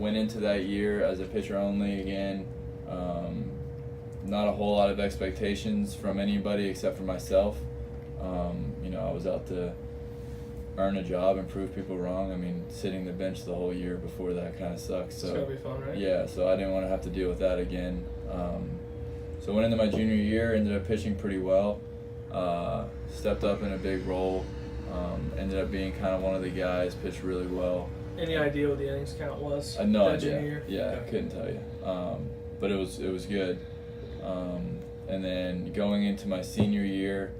went into that year as a pitcher only again. Not a whole lot of expectations from anybody except for myself. I was out to earn a job and prove people wrong. I mean, sitting the bench the whole year before that kind of sucks. So it's gonna be fun, right? Yeah, so I didn't want to have to deal with that again. So went into my junior year, ended up pitching pretty well. Stepped up in a big role. Ended up being kind of one of the guys, pitched really well. Any idea what the innings count was? No that idea. junior year? Yeah, Okay. I couldn't tell you. But it was good. And then going into my senior year,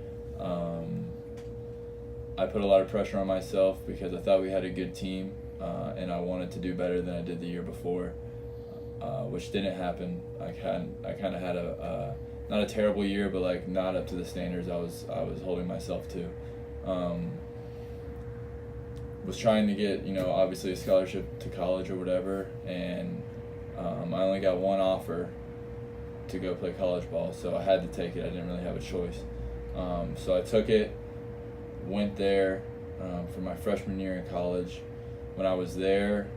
I put a lot of pressure on myself because I thought we had a good team, and I wanted to do better than I did the year before, which didn't happen. I kind of had a not a terrible year, but like not up to the standards I was holding myself to. Was trying to get, obviously a scholarship to college or whatever, and I only got one offer to go play college ball, so I had to take it. I didn't really have a choice. So I took it, went there for my freshman year in college. When I was there,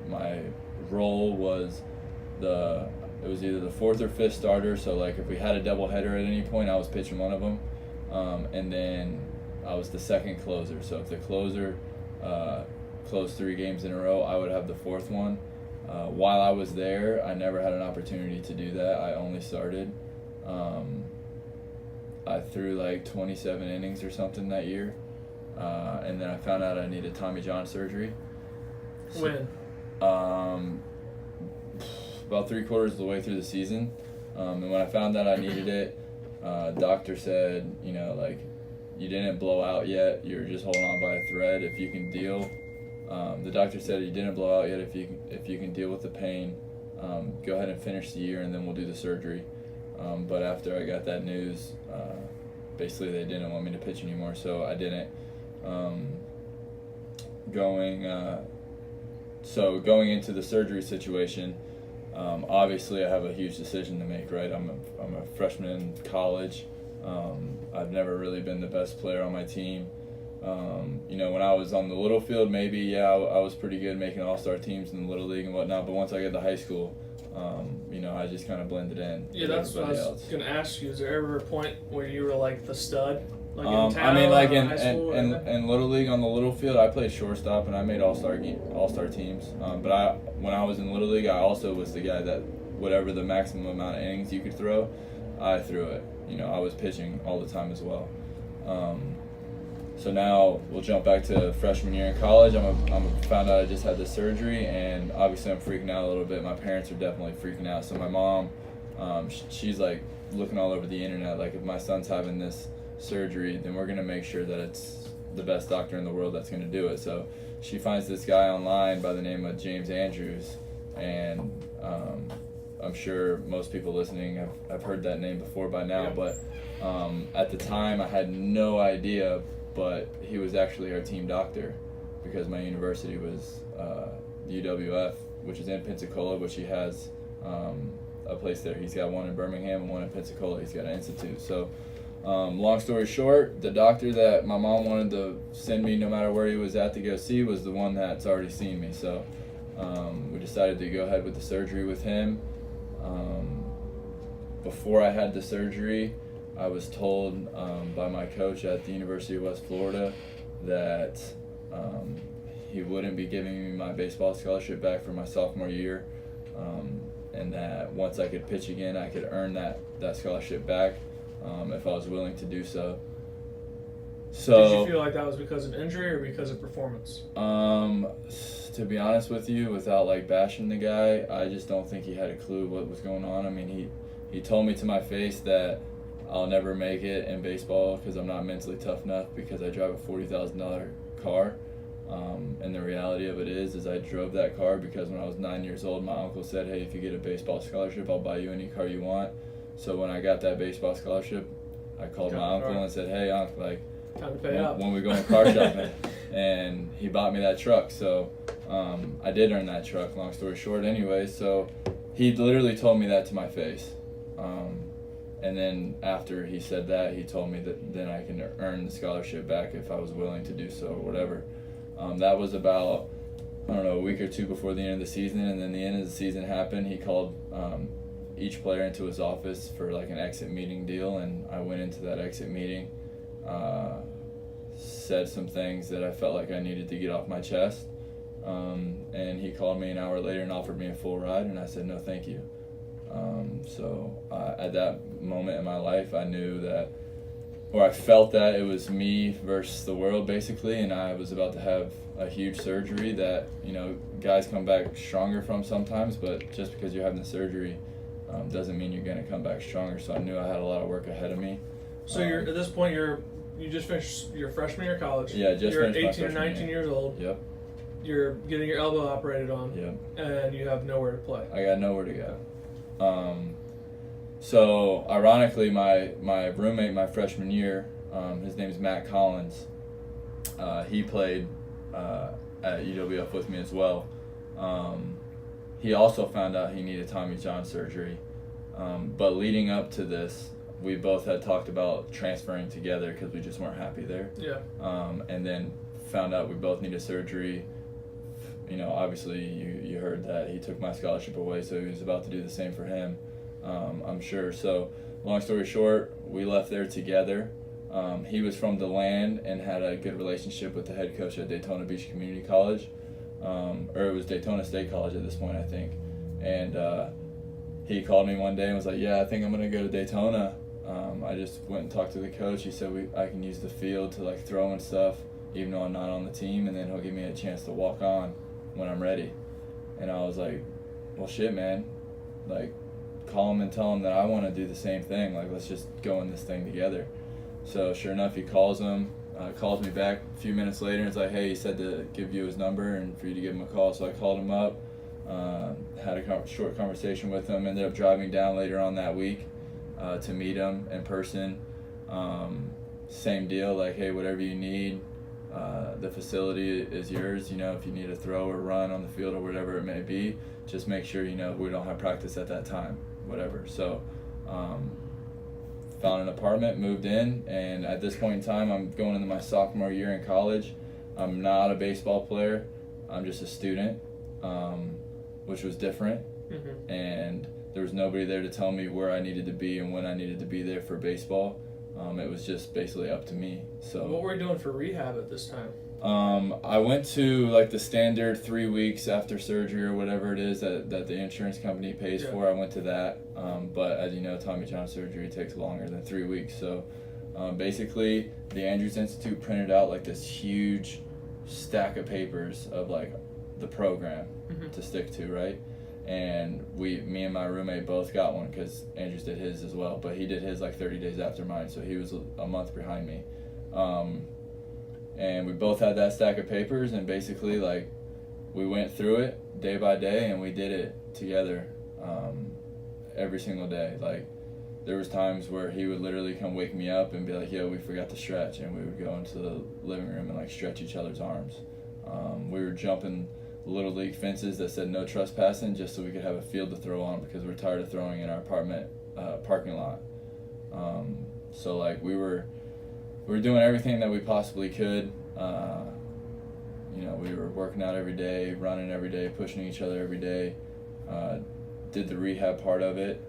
my role was it was either the fourth or fifth starter, so like if we had a doubleheader at any point, I was pitching one of them, and then I was the second closer. So if the closer closed 3 games in a row, I would have the fourth one. While I was there, I never had an opportunity to do that. I only started. I threw like 27 innings or something that year, and then I found out I needed Tommy John surgery. When? About 3/4 of the way through the season, and when I found out I needed it, doctor said, you didn't blow out yet. You're just holding on by a thread. If you can deal, the doctor said you didn't blow out yet. If you can deal with the pain, go ahead and finish the year, and then we'll do the surgery. But after I got that news, basically they didn't want me to pitch anymore, so I didn't. Going into the surgery situation, obviously I have a huge decision to make, right? I'm a freshman in college. I've never really been the best player on my team. When I was on the little field, maybe, I was pretty good making all-star teams in the little league and whatnot, but once I got to high school, I just kind of blended in. Yeah, that's what I was going to ask you. Is there ever a point where you were like the stud? Like in town, I mean, like in high school, in little league on the little field, I played shortstop and I made all-star teams. But when I was in little league, I also was the guy that whatever the maximum amount of innings you could throw, I threw it. I was pitching all the time as well. So now we'll jump back to freshman year in college. I'm found out I just had this surgery, and obviously I'm freaking out a little bit. My parents are definitely freaking out. So my mom, she's like looking all over the internet. Like, if my son's having this surgery, then we're gonna make sure that it's the best doctor in the world that's gonna do it. So she finds this guy online by the name of James Andrews, and I'm sure most people listening have heard that name before by now. Yeah. But at the time I had no idea, but he was actually our team doctor because my university was the UWF, which is in Pensacola, which he has a place there. He's got one in Birmingham and one in Pensacola. He's got an institute. So long story short, the doctor that my mom wanted to send me no matter where he was at to go see was the one that's already seen me. So we decided to go ahead with the surgery with him. Before I had the surgery, I was told by my coach at the University of West Florida that he wouldn't be giving me my baseball scholarship back for my sophomore year, and that once I could pitch again, I could earn that scholarship back if I was willing to do so. So, did you feel like that was because of injury or because of performance? To be honest with you, without like bashing the guy, I just don't think he had a clue what was going on. I mean, he told me to my face that I'll never make it in baseball because I'm not mentally tough enough because I drive a $40,000 car. And the reality of it is I drove that car because when I was 9 years old, my uncle said, hey, if you get a baseball scholarship, I'll buy you any car you want. So when I got that baseball scholarship, I called my uncle and said, hey, uncle, like, time to pay up. When we going car shopping. And he bought me that truck. So I did earn that truck, long story short anyway. So he literally told me that to my face. And then after he said that, he told me that then I can earn the scholarship back if I was willing to do so or whatever. That was about, I don't know, week or two before the end of the season, and then the end of the season happened. He called each player into his office for like an exit meeting deal, and I went into that exit meeting, said some things that I felt like I needed to get off my chest, and he called me an hour later and offered me a full ride, and I said no thank you. So at that moment in my life, I knew that, or I felt that it was me versus the world basically, and I was about to have a huge surgery that, you know, guys come back stronger from sometimes, but just because you're having the surgery doesn't mean you're going to come back stronger. So I knew I had a lot of work ahead of me. So you're at this point, you just finished your freshman year of college. Yeah, just you're finished my 18 or freshman 19 year. years old. Yep. You're getting your elbow operated on. Yep. And you have nowhere to play. I got nowhere to go. So ironically, my roommate my freshman year, his name is Matt Collins. He played at UWF with me as well. He also found out he needed Tommy John surgery. But leading up to this, we both had talked about transferring together because we just weren't happy there. Yeah. And then found out we both needed surgery. You know, obviously you heard that he took my scholarship away, so he was about to do the same for him, I'm sure. So long story short, we left there together. He was from DeLand and had a good relationship with the head coach at Daytona Beach Community College, or it was Daytona State College at this point, I think. And he called me one day and was like, yeah, I think I'm going to go to Daytona. I just went and talked to the coach. He said I can use the field to like throw and stuff, even though I'm not on the team, and then he'll give me a chance to walk on when I'm ready. And I was like, well, shit, man. Like, call him and tell him that I want to do the same thing. Like, let's just go in this thing together. So sure enough, he calls me back a few minutes later and it's like, hey, he said to give you his number and for you to give him a call. So I called him up, had a short conversation with him, ended up driving down later on that week to meet him in person. Same deal, like, hey, whatever you need, the facility is yours. You know, if you need to throw or run on the field or whatever it may be, just make sure, you know, we don't have practice at that time, whatever. So found an apartment, moved in, and at this point in time, I'm going into my sophomore year in college. I'm not a baseball player. I'm just a student, which was different. Mm-hmm. And there was nobody there to tell me where I needed to be and when I needed to be there for baseball. It was just basically up to me. So what were you doing for rehab at this time? I went to like the standard 3 weeks after surgery or whatever it is that the insurance company pays for. I went to that. But as you know, Tommy John surgery takes longer than 3 weeks. So basically, the Andrews Institute printed out like this huge stack of papers of like the program to stick to, right? And me and my roommate both got one because Andrews did his as well, but he did his like 30 days after mine, so he was a month behind me. And we both had that stack of papers, and basically like we went through it day by day, and we did it together every single day. Like there was times where he would literally come wake me up and be like, yo, we forgot to stretch, and we would go into the living room and like stretch each other's arms. We were jumping little league fences that said no trespassing just so we could have a field to throw on because we're tired of throwing in our apartment parking lot. So like we were doing everything that we possibly could. You know, we were working out every day, running every day, pushing each other every day. Did the rehab part of it,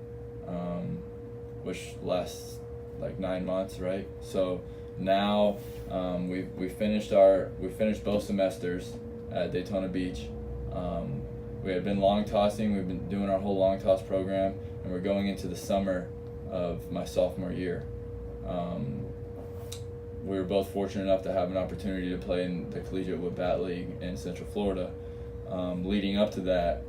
which lasts like 9 months, right? So now we finished both semesters at Daytona Beach. We had been long tossing. We've been doing our whole long toss program, and we're going into the summer of my sophomore year. We were both fortunate enough to have an opportunity to play in the Collegiate Wood Bat League in Central Florida. Leading up to that,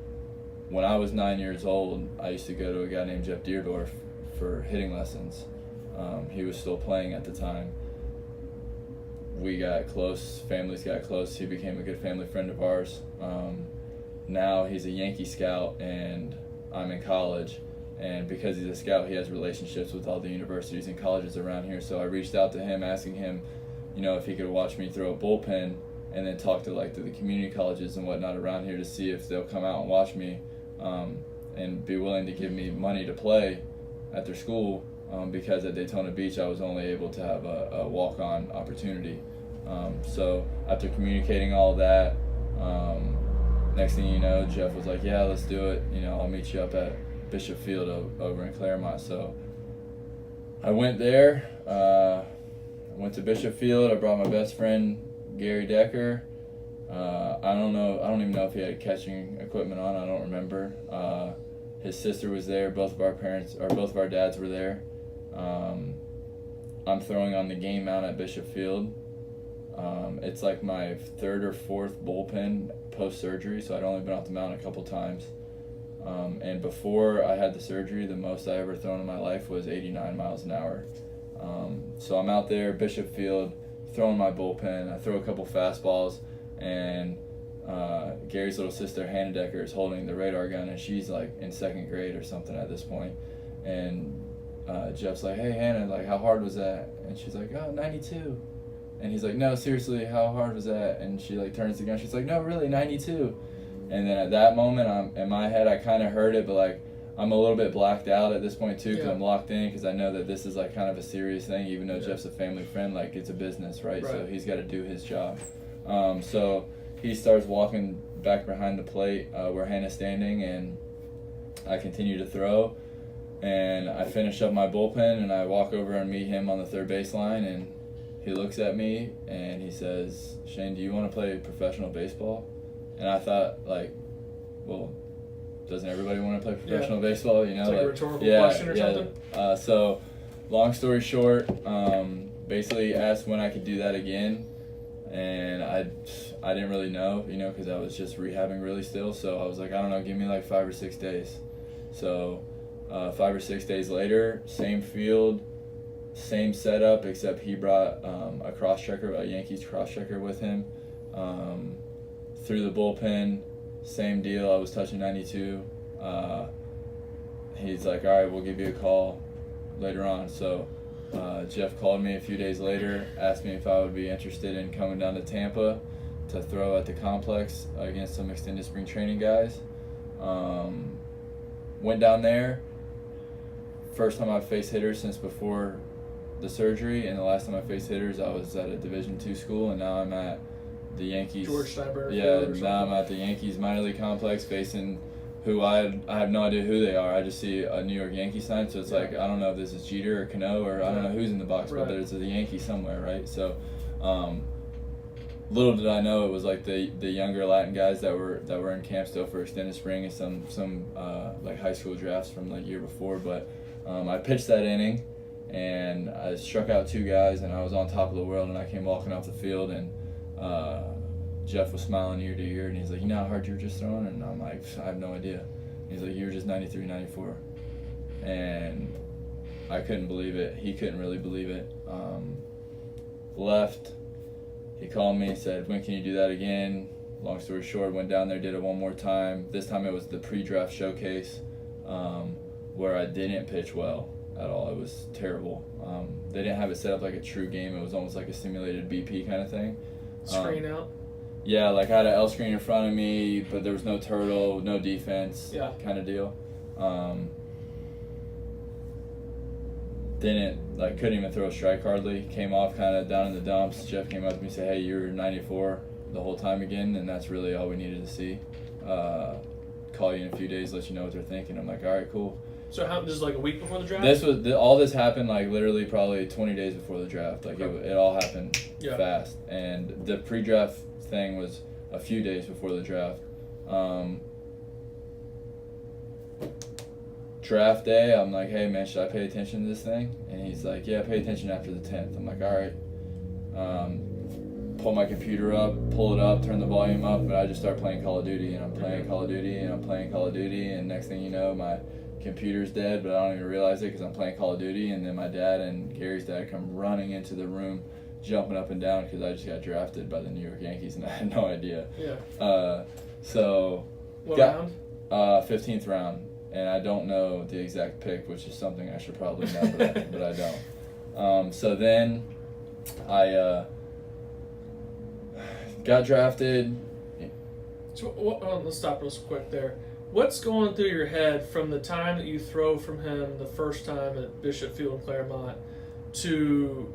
when I was 9 years old, I used to go to a guy named Jeff Deerdorf for hitting lessons. He was still playing at the time. We got close, families got close. He became a good family friend of ours. Now he's a Yankee scout and I'm in college. And because he's a scout, he has relationships with all the universities and colleges around here. So I reached out to him asking him, you know, if he could watch me throw a bullpen and then talk to like the community colleges and whatnot around here to see if they'll come out and watch me and be willing to give me money to play at their school. Because at Daytona Beach I was only able to have a walk-on opportunity. So after communicating all that, next thing you know, Jeff was like, yeah, let's do it. I'll meet you up at Bishop Field over in Claremont. So I went there. I went to Bishop Field. I brought my best friend, Gary Decker. I don't even know if he had catching equipment on. I don't remember. His sister was there. Both of our dads were there. I'm throwing on the game mount at Bishop Field. It's like my third or fourth bullpen post-surgery, so I'd only been off the mound a couple times. And before I had the surgery, the most I ever thrown in my life was 89 miles an hour. So I'm out there, Bishop Field, throwing my bullpen. I throw a couple fastballs, and Gary's little sister, Hannah Decker, is holding the radar gun, and she's like in second grade or something at this point. And Jeff's like, hey, Hannah, like, how hard was that? And she's like, oh, 92. And he's like, no, seriously, how hard was that? And she like turns the gun. She's like, no, really, 92. And then at that moment, in my head, I kind of heard it, but like I'm a little bit blacked out at this point too, because I'm locked in, because I know that this is like kind of a serious thing. Even though Jeff's a family friend, like it's a business, right? So he's got to do his job. So he starts walking back behind the plate where Hannah's standing, and I continue to throw. And I finish up my bullpen, and I walk over and meet him on the third baseline, and he looks at me and he says, Shane, do you want to play professional baseball? And I thought, like, well, doesn't everybody want to play professional baseball? It's like a rhetorical question or something? So, long story short, basically asked when I could do that again. And I didn't really know, because I was just rehabbing really still. So I was like, I don't know, give me like 5 or 6 days. So 5 or 6 days later, same field, same setup, except he brought a cross-checker, a Yankees cross-checker with him. Through the bullpen, same deal. I was touching 92. He's like, all right, we'll give you a call later on. So Jeff called me a few days later, asked me if I would be interested in coming down to Tampa to throw at the complex against some extended spring training guys. Went down there. First time I faced hitters since before the surgery, and the last time I faced hitters, I was at a Division II school, and now I'm at the Yankees. George Steinbrenner. Yeah, now I'm at the Yankees minor league complex facing who I have no idea who they are. I just see a New York Yankees sign, so it's like, I don't know if this is Jeter or Cano, or I don't know who's in the box, but there's a Yankee somewhere, right? So little did I know it was like the younger Latin guys that were in camp still for extended spring and some like high school drafts from the year before. But I pitched that inning, and I struck out 2 guys, and I was on top of the world, and I came walking off the field, and Jeff was smiling ear to ear, and he's like, you know how hard you were just throwing? And I'm like, I have no idea. He's like, you were just 93, 94. And I couldn't believe it. He couldn't really believe it. Left. He called me, said, when can you do that again? Long story short, went down there, did it one more time. This time it was the pre-draft showcase, where I didn't pitch well at all. It was terrible. They didn't have it set up like a true game. It was almost like a simulated BP kind of thing. Screen out? Yeah, like I had an L screen in front of me, but there was no turtle, no defense, kind of deal. Couldn't even throw a strike hardly. Came off kind of down in the dumps. Jeff came up to me and said, hey, you were 94 the whole time again, and that's really all we needed to see. Call you in a few days, let you know what they're thinking. I'm like, all right, cool. So this is like a week before the draft? All this happened like literally probably 20 days before the draft. Like it all happened fast. And the pre-draft thing was a few days before the draft. Draft day, I'm like, hey man, should I pay attention to this thing? And he's like, yeah, pay attention after the 10th. I'm like, all right. Pull my computer up, pull it up, turn the volume up, and I just start playing Call of Duty, and I'm playing Call of Duty, and I'm playing Call of Duty, and next thing you know, my computer's dead, but I don't even realize it because I'm playing Call of Duty. And then my dad and Gary's dad come running into the room, jumping up and down because I just got drafted by the New York Yankees, and I had no idea. So what round? 15th round, and I don't know the exact pick, which is something I should probably know, but I don't. So then I got drafted. So let's stop real quick there. What's going through your head from the time that you throw from him the first time at Bishop Field in Claremont to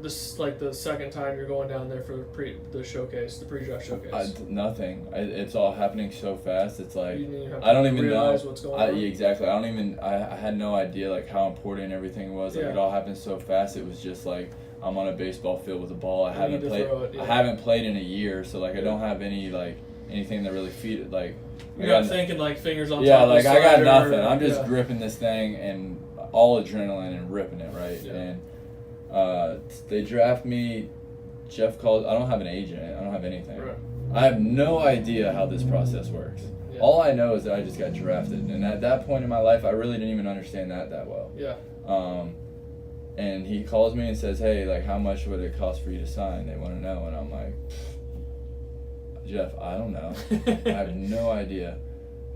this like the second time you're going down there for the showcase, the pre-draft showcase? Nothing. It's all happening so fast. It's like You didn't even have I don't to even know realize what's going on. exactly. I had no idea like how important everything was. Like Yeah. it all happened so fast. It was just like I'm on a baseball field with a ball. I haven't need to played. throw it, yeah. I haven't played in a year, so like I Yeah. don't have any like anything that really feed it. Like You're not thinking like fingers on yeah, top like of I got slider, nothing. I'm just yeah. gripping this thing and all adrenaline and ripping it right. Yeah. And they draft me. Jeff calls. I don't have an agent. I don't have anything. Right. I have no idea how this process works. Yeah. All I know is that I just got drafted, and at that point in my life, I really didn't even understand that well. Yeah. And he calls me and says, "Hey, like, how much would it cost for you to sign? They want to know." And I'm like, "Jeff, I don't know. I have no idea."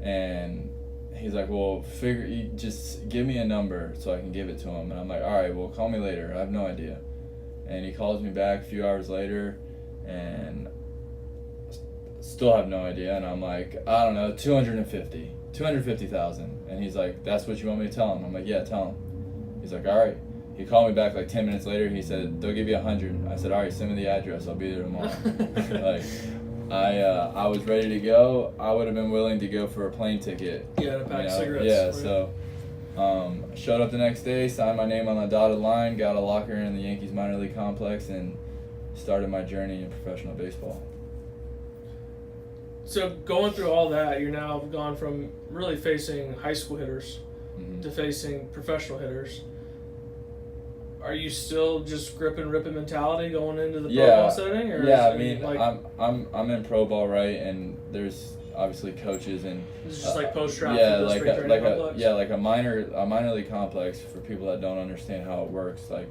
And he's like, "Well, you just give me a number so I can give it to him." And I'm like, "All right, well, call me later. I have no idea." And he calls me back a few hours later, and still have no idea. And I'm like, "I don't know, 250,000. And he's like, "That's what you want me to tell him?" I'm like, "Yeah, tell him." He's like, "All right." He called me back like 10 minutes later. He said, "They'll give you 100." I said, "All right, send me the address. I'll be there tomorrow." Like, I was ready to go. I would have been willing to go for a plane ticket. Yeah, to pack cigarettes. Yeah, right. so showed up the next day, signed my name on the dotted line, got a locker in the Yankees minor league complex, and started my journey in professional baseball. So going through all that, you're now gone from really facing high school hitters Mm-hmm. to facing professional hitters. Are you still just grip and ripping mentality going into the pro ball setting? Or Yeah, is I mean, like, I'm in pro ball, right, and there's obviously coaches and it's just like post draft. yeah, for the like spring a, training like complex? a minor league complex for people that don't understand how it works. Like,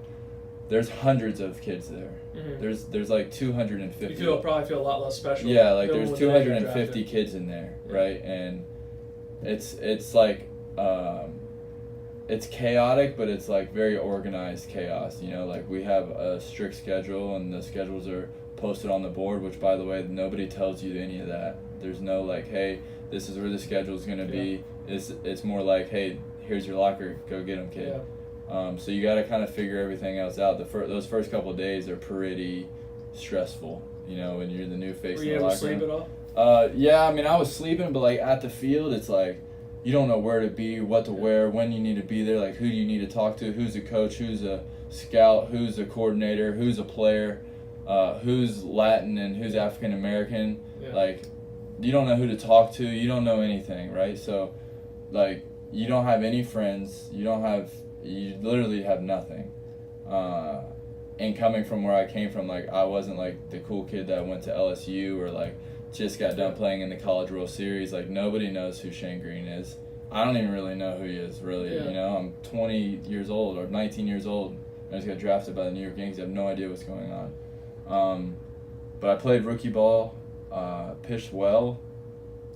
there's hundreds of kids there. Mm-hmm. There's like 250. You probably feel a lot less special. Yeah, like than there's when they get 250 drafted. kids in there, Yeah. right? And it's like it's chaotic, but it's like very organized chaos. You know, like we have a strict schedule, and the schedules are posted on the board. Which, by the way, nobody tells you any of that. There's no like, hey, this is where the schedule is gonna be. It's more like, hey, here's your locker, go get them, kid. Yeah. So you got to kind of figure everything else out. Those first couple of days are pretty stressful. You know, when you're the new face Were in you the able to locker sleep room. at all? Yeah, I mean, I was sleeping, but like at the field, it's like you don't know where to be, what to wear, when you need to be there. Like, who do you need to talk to? Who's a coach? Who's a scout? Who's a coordinator? Who's a player? Who's Latin and who's African American? Yeah. Like, you don't know who to talk to. You don't know anything, right? So, like, you don't have any friends. You literally have nothing. And coming from where I came from, like, I wasn't like the cool kid that went to LSU or like just got done playing in the College World Series. Like, nobody knows who Shane Greene is. I don't even really know who he is, really. Yeah. You know, I'm 20 years old or 19 years old. I just got drafted by the New York Yankees. I have no idea what's going on. But I played rookie ball, pitched well.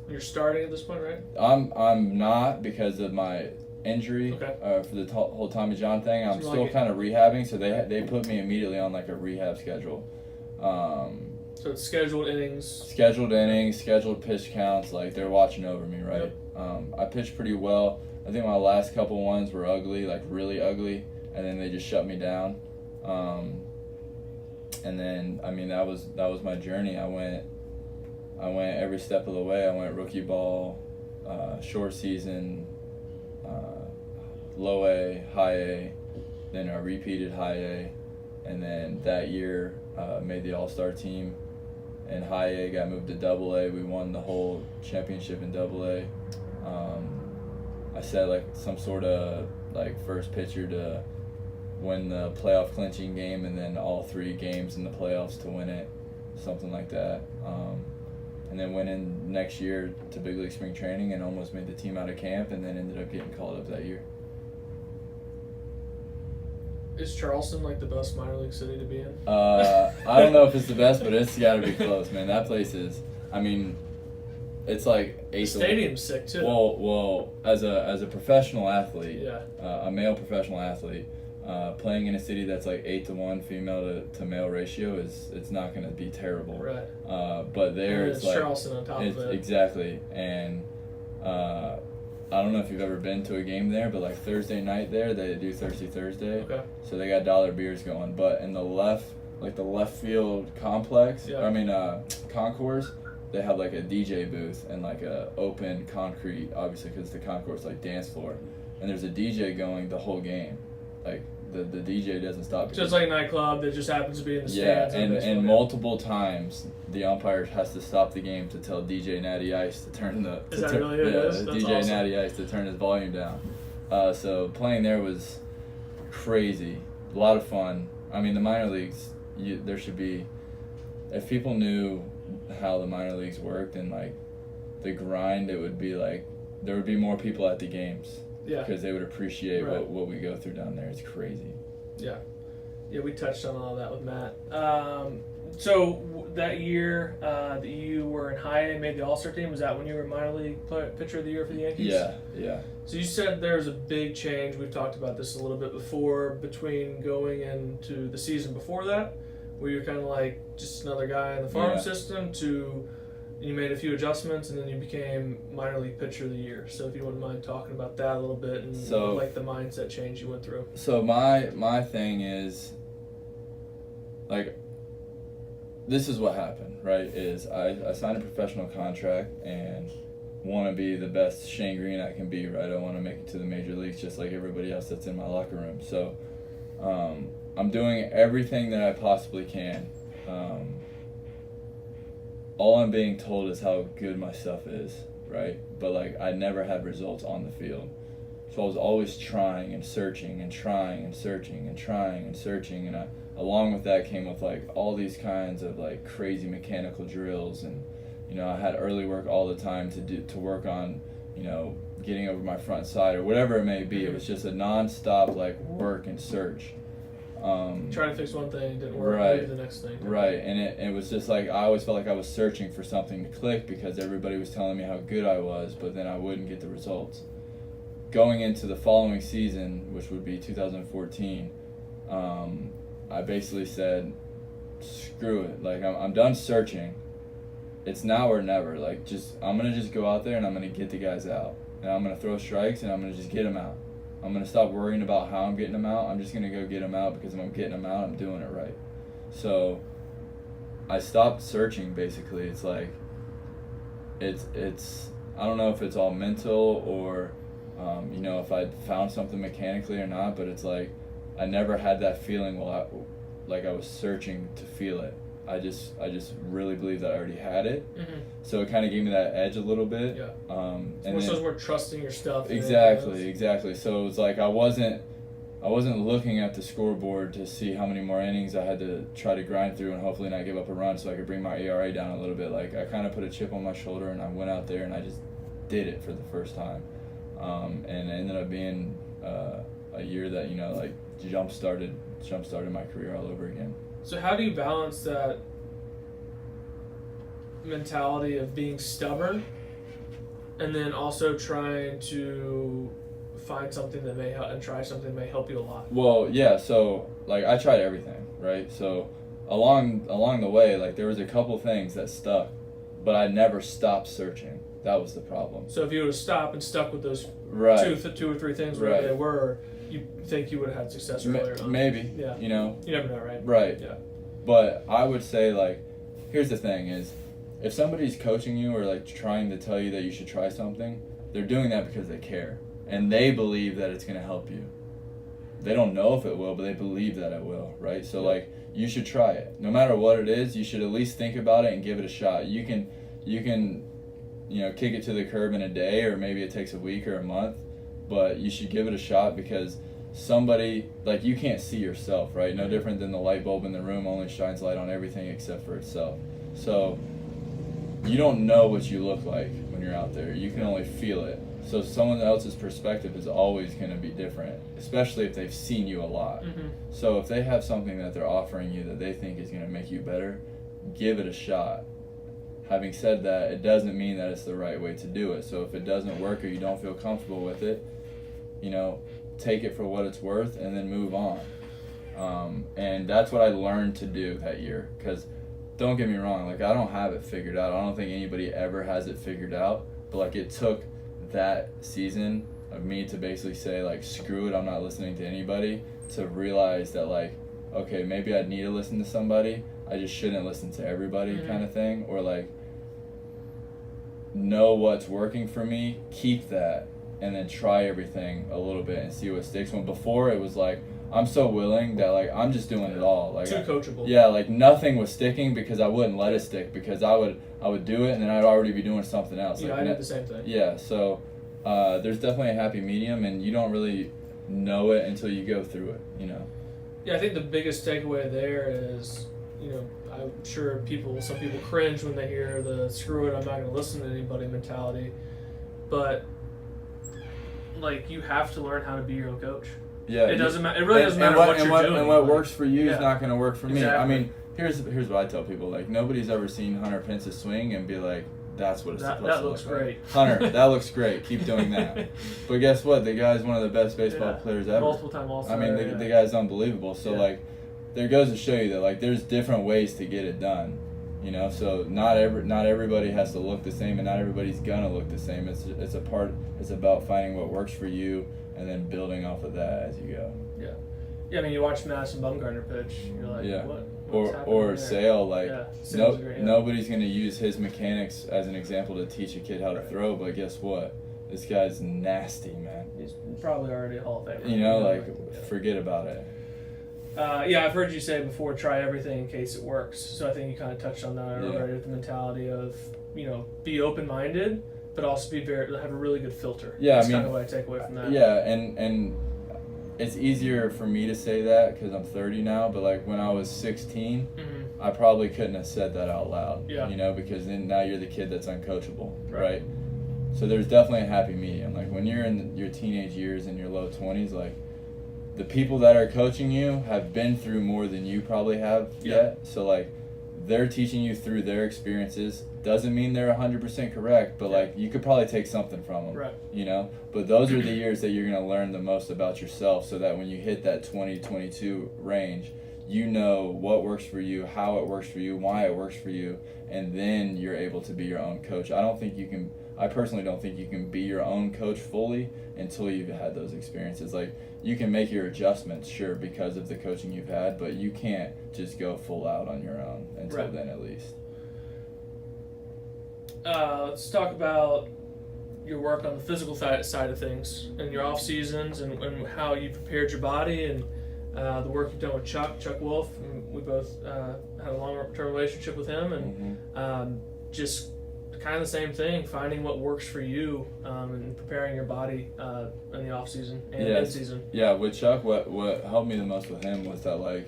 You're starting at this point, right? I'm not because of my injury Okay. for the whole Tommy John thing. I'm So still like kind of rehabbing, so they put me immediately on like a rehab schedule. So it's scheduled innings. Scheduled innings, scheduled pitch counts, like they're watching over me, right? Yep. I pitched pretty well. I think my last couple ones were ugly, like really ugly, and then they just shut me down. And then I mean that was my journey. I went every step of the way. I went rookie ball, short season, low A, high A, then I repeated high A, and then that year made the All-Star team. And high A got moved to double A. We won the whole championship in double A. I set like some sort of like first pitcher to win the playoff clinching game, and then all 3 games in the playoffs to win it, something like that. And then went in next year to big league spring training and almost made the team out of camp, and then ended up getting called up that year. Is Charleston like the best minor league city to be in? I don't know if it's the best, but it's got to be close, man. That place is, I mean, it's like 8 The stadium's sick too. Well, as a professional athlete, Yeah. A male professional athlete, playing in a city that's like 8-to-1 female to male ratio it's not going to be terrible. Right. But there And it's it's like Charleston on top of it. exactly, and I don't know if you've ever been to a game there, but like Thursday night there, they do Thirsty Thursday. Okay. So they got dollar beers going. But in the left field complex, concourse, they have like a DJ booth and like a open concrete, obviously because the concourse like dance floor, and there's a DJ going the whole game, like the DJ doesn't stop. Just like a nightclub that just happens to be in the stands. And multiple times the umpire has to stop the game to tell DJ Natty Ice to turn the. Is that really who it is? That's DJ awesome. Natty Ice to turn his volume down. So playing there was crazy, a lot of fun. I mean, the minor leagues, there should be, if people knew how the minor leagues worked and like the grind, it would be like there would be more people at the games. Yeah. Because they would appreciate Right. what we go through down there. It's crazy. Yeah. Yeah, we touched on all that with Matt. So that year that you were in high A and made the All-Star team, was that when you were minor league pitcher of the year for the Yankees? Yeah. So you said there was a big change. We've talked about this a little bit before between going into the season before that, where you're kind of like just another guy in the farm system, to you made a few adjustments and then you became minor league pitcher of the year. So if you wouldn't mind talking about that a little bit and like the mindset change you went through. So my thing is, like, this is what happened, right? Is I signed a professional contract and want to be the best Shane Greene I can be, right? I want to make it to the major leagues just like everybody else that's in my locker room. So I'm doing everything that I possibly can. All I'm being told is how good my stuff is, right? But like I never had results on the field. So I was always trying and searching and trying and searching and trying and searching, and along with that came with like all these kinds of like crazy mechanical drills, and I had early work all the time to work on, getting over my front side or whatever it may be. It was just a nonstop like work and search. Trying to fix one thing, didn't work, right, maybe the next thing. Right, and it was just like I always felt like I was searching for something to click because everybody was telling me how good I was, but then I wouldn't get the results. Going into the following season, which would be 2014, I basically said, screw it. Like, I'm done searching. It's now or never. Like, I'm going to just go out there and I'm going to get the guys out. And I'm going to throw strikes and I'm going to just get them out. I'm going to stop worrying about how I'm getting them out. I'm just going to go get them out, because if I'm getting them out, I'm doing it right. So I stopped searching, basically. It's like, it's I don't know if it's all mental or, if I found something mechanically or not, but it's like I never had that feeling I was searching to feel it. I just really believe that I already had it. Mm-hmm. So it kind of gave me that edge a little bit. Yeah. And so we're trusting your stuff. Exactly. So it was like I wasn't looking at the scoreboard to see how many more innings I had to try to grind through and hopefully not give up a run so I could bring my ERA down a little bit. Like I kind of put a chip on my shoulder and I went out there and I just did it for the first time. And it ended up being a year that jump started my career all over again. So how do you balance that mentality of being stubborn and then also trying to find something that may help and try something that may help you a lot? Well, yeah, so like I tried everything, right? So along the way, like there was a couple things that stuck, but I never stopped searching. That was the problem. So if you would have stopped and stuck with those two or three things, whatever they were, you think you would have had success earlier on? Maybe. Yeah. You never know, right? Right. Yeah. But I would say, like, here's the thing is, if somebody's coaching you or like trying to tell you that you should try something, they're doing that because they care and they believe that it's going to help you. They don't know if it will, but they believe that it will, right? So like you should try it. No matter what it is, you should at least think about it and give it a shot. You can kick it to the curb in a day, or maybe it takes a week or a month, but you should give it a shot, because somebody, like, you can't see yourself, right? No different than the light bulb in the room only shines light on everything except for itself. So you don't know what you look like when you're out there. You can only feel it. So someone else's perspective is always going to be different, especially if they've seen you a lot. Mm-hmm. So if they have something that they're offering you that they think is going to make you better, give it a shot. Having said that, it doesn't mean that it's the right way to do it. So if it doesn't work or you don't feel comfortable with it, take it for what it's worth and then move on. And that's what I learned to do that year, because don't get me wrong, like, I don't have it figured out. I don't think anybody ever has it figured out, but like, it took that season of me to basically say, like, screw it, I'm not listening to anybody, to realize that, like, okay, maybe I need to listen to somebody, I just shouldn't listen to everybody kind of thing, or, like, know what's working for me, keep that, and then try everything a little bit and see what sticks. When before it was like, I'm so willing that, like, I'm just doing it all. Like, too coachable. Yeah, like, nothing was sticking because I wouldn't let it stick, because I would do it and then I'd already be doing something else. Yeah, like, I did the same thing. Yeah, so there's definitely a happy medium, and you don't really know it until you go through it, you know. Yeah, I think the biggest takeaway there is, you know, I'm sure some people cringe when they hear the screw it, I'm not going to listen to anybody mentality, but, like, you have to learn how to be your own coach. Yeah, it doesn't matter. It really doesn't matter what you're doing. And what works for you is not going to work for me. Exactly. I mean, here's what I tell people. Like, nobody's ever seen Hunter Pence's swing and be like, that's what it's supposed to look like. That looks great. Hunter, that looks great. Keep doing that. But guess what? The guy's one of the best baseball players ever. Multiple time All-Star. I mean, the guy's unbelievable. So, like, there goes to show you that, like, there's different ways to get it done. You know, so not everybody has to look the same, and not everybody's gonna look the same. It's about finding what works for you and then building off of that as you go. Yeah, I mean, you watch Madison Bumgarner pitch, you're like, what's happening or there? Sale, like, Sale's great, nobody's gonna use his mechanics as an example to teach a kid how to throw, but guess what? This guy's nasty, man. He's probably already a Hall of Famer. You know, like, forget about it. I've heard you say before, try everything in case it works. So I think you kind of touched on that already with the mentality of, you know, be open-minded, but also have a really good filter. Yeah, That's I mean, kind of what I take away from that. Yeah, and it's easier for me to say that because I'm 30 now, but, like, when I was 16, I probably couldn't have said that out loud. Yeah. You know, because then now you're the kid that's uncoachable, right? So there's definitely a happy medium. Like, when you're in your teenage years and your low 20s, like, the people that are coaching you have been through more than you probably have yet. So, like, they're teaching you through their experiences. Doesn't mean they're 100% correct, but, like, you could probably take something from them. Right. You know? But those are the years that you're going to learn the most about yourself, so that when you hit that 20-22 range, you know what works for you, how it works for you, why it works for you, and then you're able to be your own coach. I personally don't think you can be your own coach fully until you've had those experiences. Like, you can make your adjustments, sure, because of the coaching you've had, but you can't just go full out on your own until then, at least. Let's talk about your work on the physical side of things and your off seasons and how you prepared your body and the work you've done with Chuck Wolf. And we both had a long-term relationship with him, and just kind of the same thing, finding what works for you and preparing your body in the off season and in season. Yeah, with Chuck, what helped me the most with him was that, like,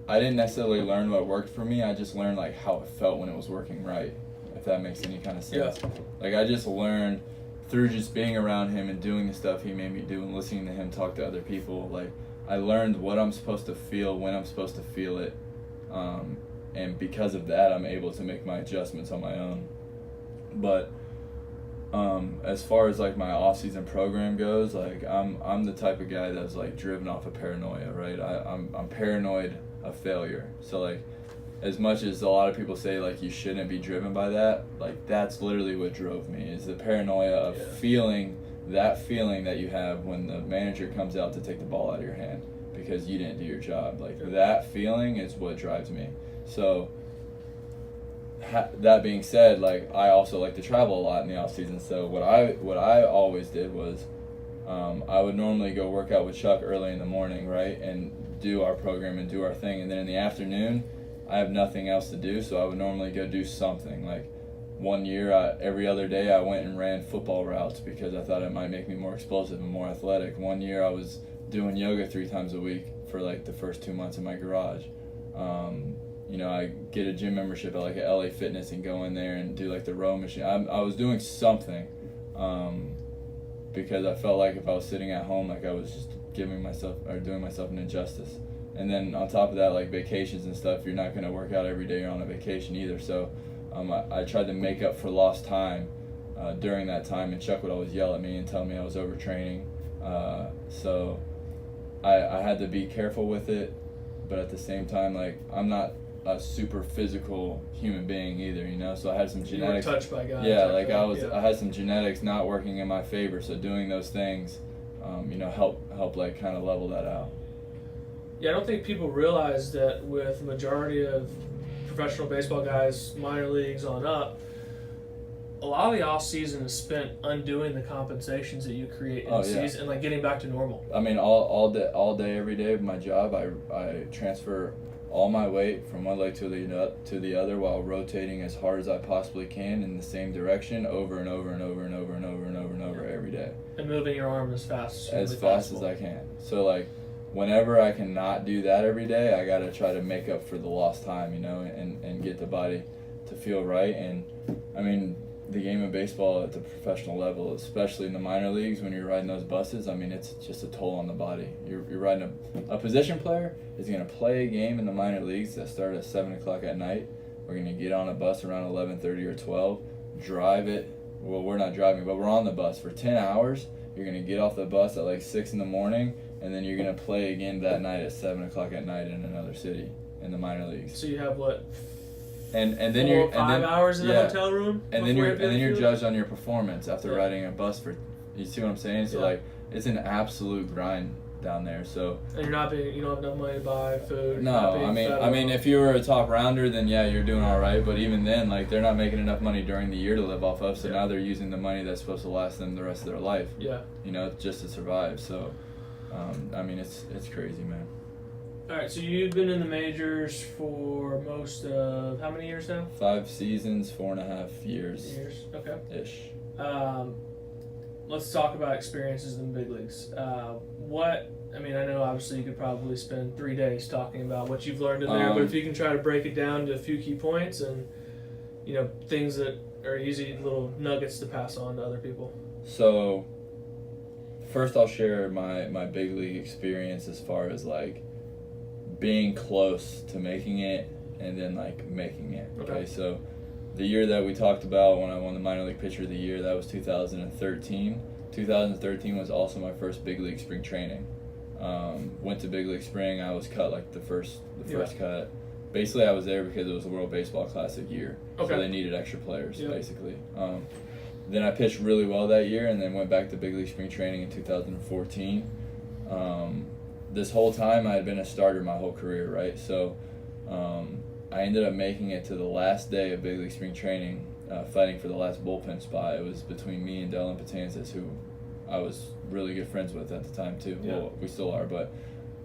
I didn't necessarily learn what worked for me. I just learned, like, how it felt when it was working right, if that makes any kind of sense. Yeah. Like, I just learned through just being around him and doing the stuff he made me do and listening to him talk to other people. Like, I learned what I'm supposed to feel, when I'm supposed to feel it. And because of that, I'm able to make my adjustments on my own. But as far as, like, my off-season program goes, like, I'm the type of guy that's, like, driven off of paranoia, right? I'm paranoid of failure. So, like, as much as a lot of people say, like, you shouldn't be driven by that, like, that's literally what drove me, is the paranoia of feeling that you have when the manager comes out to take the ball out of your hand because you didn't do your job. Like, that feeling is what drives me. So, that being said, like, I also like to travel a lot in the off season. So what I always did was, I would normally go work out with Chuck early in the morning, right, and do our program and do our thing. And then in the afternoon, I have nothing else to do, so I would normally go do something. Like, one year, every other day, I went and ran football routes because I thought it might make me more explosive and more athletic. One year, I was doing yoga 3 times a week for, like, the first 2 months in my garage. You know, I get a gym membership at, like, a LA Fitness and go in there and do, like, the row machine. I was doing something because I felt like if I was sitting at home, like, I was just doing myself an injustice. And then on top of that, like, vacations and stuff, you're not going to work out every day you're on a vacation either. So I tried to make up for lost time during that time, and Chuck would always yell at me and tell me I was overtraining. So I had to be careful with it, but at the same time, like, I'm not a super physical human being either, you know. So I had some You were genetics. touched by God. Yeah, type like thing. I had some genetics not working in my favor. So doing those things, you know, help like kind of level that out. Yeah, I don't think people realize that with the majority of professional baseball guys, minor leagues on up, a lot of the off season is spent undoing the compensations that you create in the season and like getting back to normal. I mean, all day, every day of my job, I transfer all my weight from one leg to the other while rotating as hard as I possibly can in the same direction over and over and over and over and over and over and over every day. And moving your arm as fast as I can. So like, whenever I cannot do that every day, I gotta try to make up for the lost time, you know, and get the body to feel right. And I mean, the game of baseball at the professional level, especially in the minor leagues, when you're riding those buses, I mean, it's just a toll on the body. You're riding a position player is going to play a game in the minor leagues that start at 7 o'clock at night. We're going to get on a bus around 11:30 or 12, drive it. Well, we're not driving, but we're on the bus for 10 hours. You're going to get off the bus at like 6 in the morning, and then you're going to play again that night at 7 o'clock at night in another city in the minor leagues. So you have what? And then 4 you're or 5 hours in a hotel room, and then you're judged on your performance after riding a bus for. You see what I'm saying? So like, it's an absolute grind down there. So. And you don't have enough money to buy food. No, I mean, if you were a top rounder, then yeah, you're doing all right. But even then, like, they're not making enough money during the year to live off of. So now they're using the money that's supposed to last them the rest of their life. Yeah. You know, just to survive. So, I mean, it's crazy, man. All right, so you've been in the majors for most of how many years now? 5 seasons, 4.5 years. Okay. Ish. Let's talk about experiences in the big leagues. I know obviously you could probably spend 3 days talking about what you've learned in there, but if you can try to break it down to a few key points and, you know, things that are easy little nuggets to pass on to other people. So, first I'll share my big league experience as far as like being close to making it and then like making it. Okay, so the year that we talked about when I won the minor league pitcher of the year, that was 2013. 2013 was also my first big league spring training. Went to big league spring. I was cut like the first cut. Basically, I was there because it was the World Baseball Classic year, so they needed extra players basically. Then I pitched really well that year, and then went back to big league spring training in 2014. This whole time I had been a starter my whole career, right? So I ended up making it to the last day of big league spring training, fighting for the last bullpen spot. It was between me and Dylan Patanzas, who I was really good friends with at the time too. Yeah. Well, we still are, but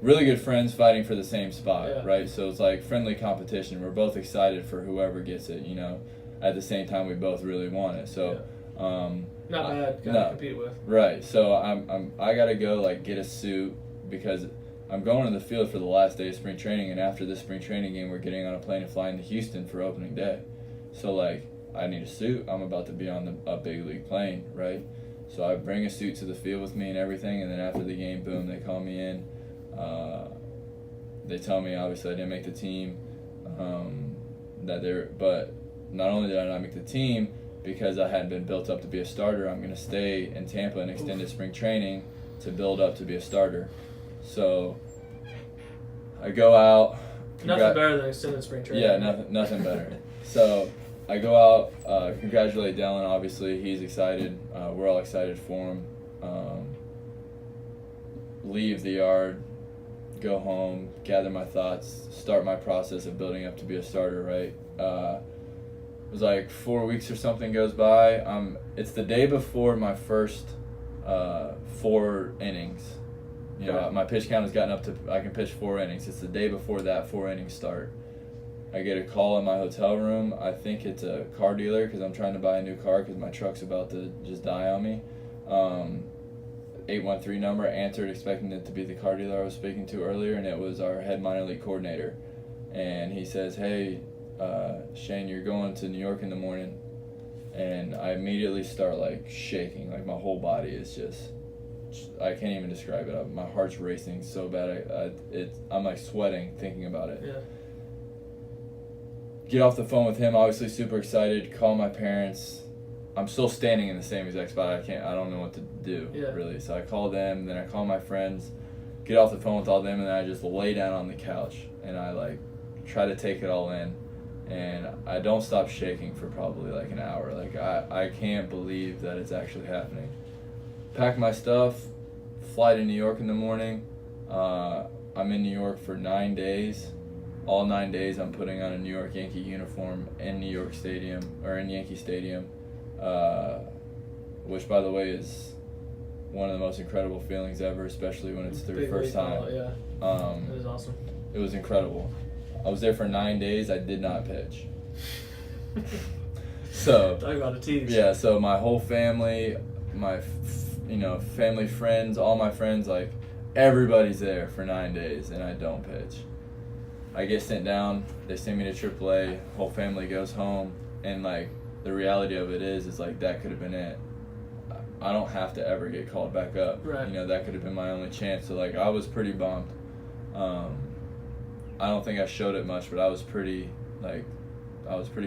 really good friends fighting for the same spot, right? So it's like friendly competition. We're both excited for whoever gets it, you know. At the same time, we both really want it. So not bad guy to compete with. Right. So I gotta go like get a suit because I'm going to the field for the last day of spring training, and after this spring training game, we're getting on a plane and flying to Houston for opening day. So like, I need a suit. I'm about to be on a big league plane, right? So I bring a suit to the field with me and everything, and then after the game, boom, they call me in. They tell me obviously I didn't make the team. But not only did I not make the team, because I hadn't been built up to be a starter, I'm going to stay in Tampa and extended spring training to build up to be a starter. So I go out. Nothing better than extended spring training. Yeah, nothing better. So I go out, congratulate Dylan, obviously. He's excited. We're all excited for him. Leave the yard, go home, gather my thoughts, start my process of building up to be a starter, right? It was like 4 weeks or something goes by. It's the day before my first 4 innings. You know, my pitch count has gotten up to, I can pitch 4 innings. It's the day before that 4 innings start. I get a call in my hotel room. I think it's a car dealer because I'm trying to buy a new car because my truck's about to just die on me. 813 number, answered expecting it to be the car dealer I was speaking to earlier, and it was our head minor league coordinator. And he says, hey, Shane, you're going to New York in the morning. And I immediately start like shaking, like my whole body is just, I can't even describe it. My heart's racing so bad. I'm like sweating thinking about it. Yeah. Get off the phone with him, obviously super excited, call my parents. I'm still standing in the same exact spot. I don't know what to do, really. So I call them, then I call my friends, get off the phone with all them, and then I just lay down on the couch. And I like try to take it all in. And I don't stop shaking for probably like an hour. Like, I can't believe that it's actually happening. Pack my stuff, fly to New York in the morning. I'm in New York for 9 days. All 9 days I'm putting on a New York Yankee uniform in New York Stadium, or in Yankee Stadium, which, by the way, is one of the most incredible feelings ever, especially when it's their first time. Yeah, that is awesome. It was incredible. I was there for 9 days. I did not pitch. So talk about a tease. Yeah, so my whole family, my family, friends, all my friends, like, everybody's there for 9 days, and I don't pitch. I get sent down. They send me to AAA. Whole family goes home, and like, the reality of it is like, that could have been it. I don't have to ever get called back up. Right. You know, that could have been my only chance. So like, I was pretty bummed. I don't think I showed it much, but I was pretty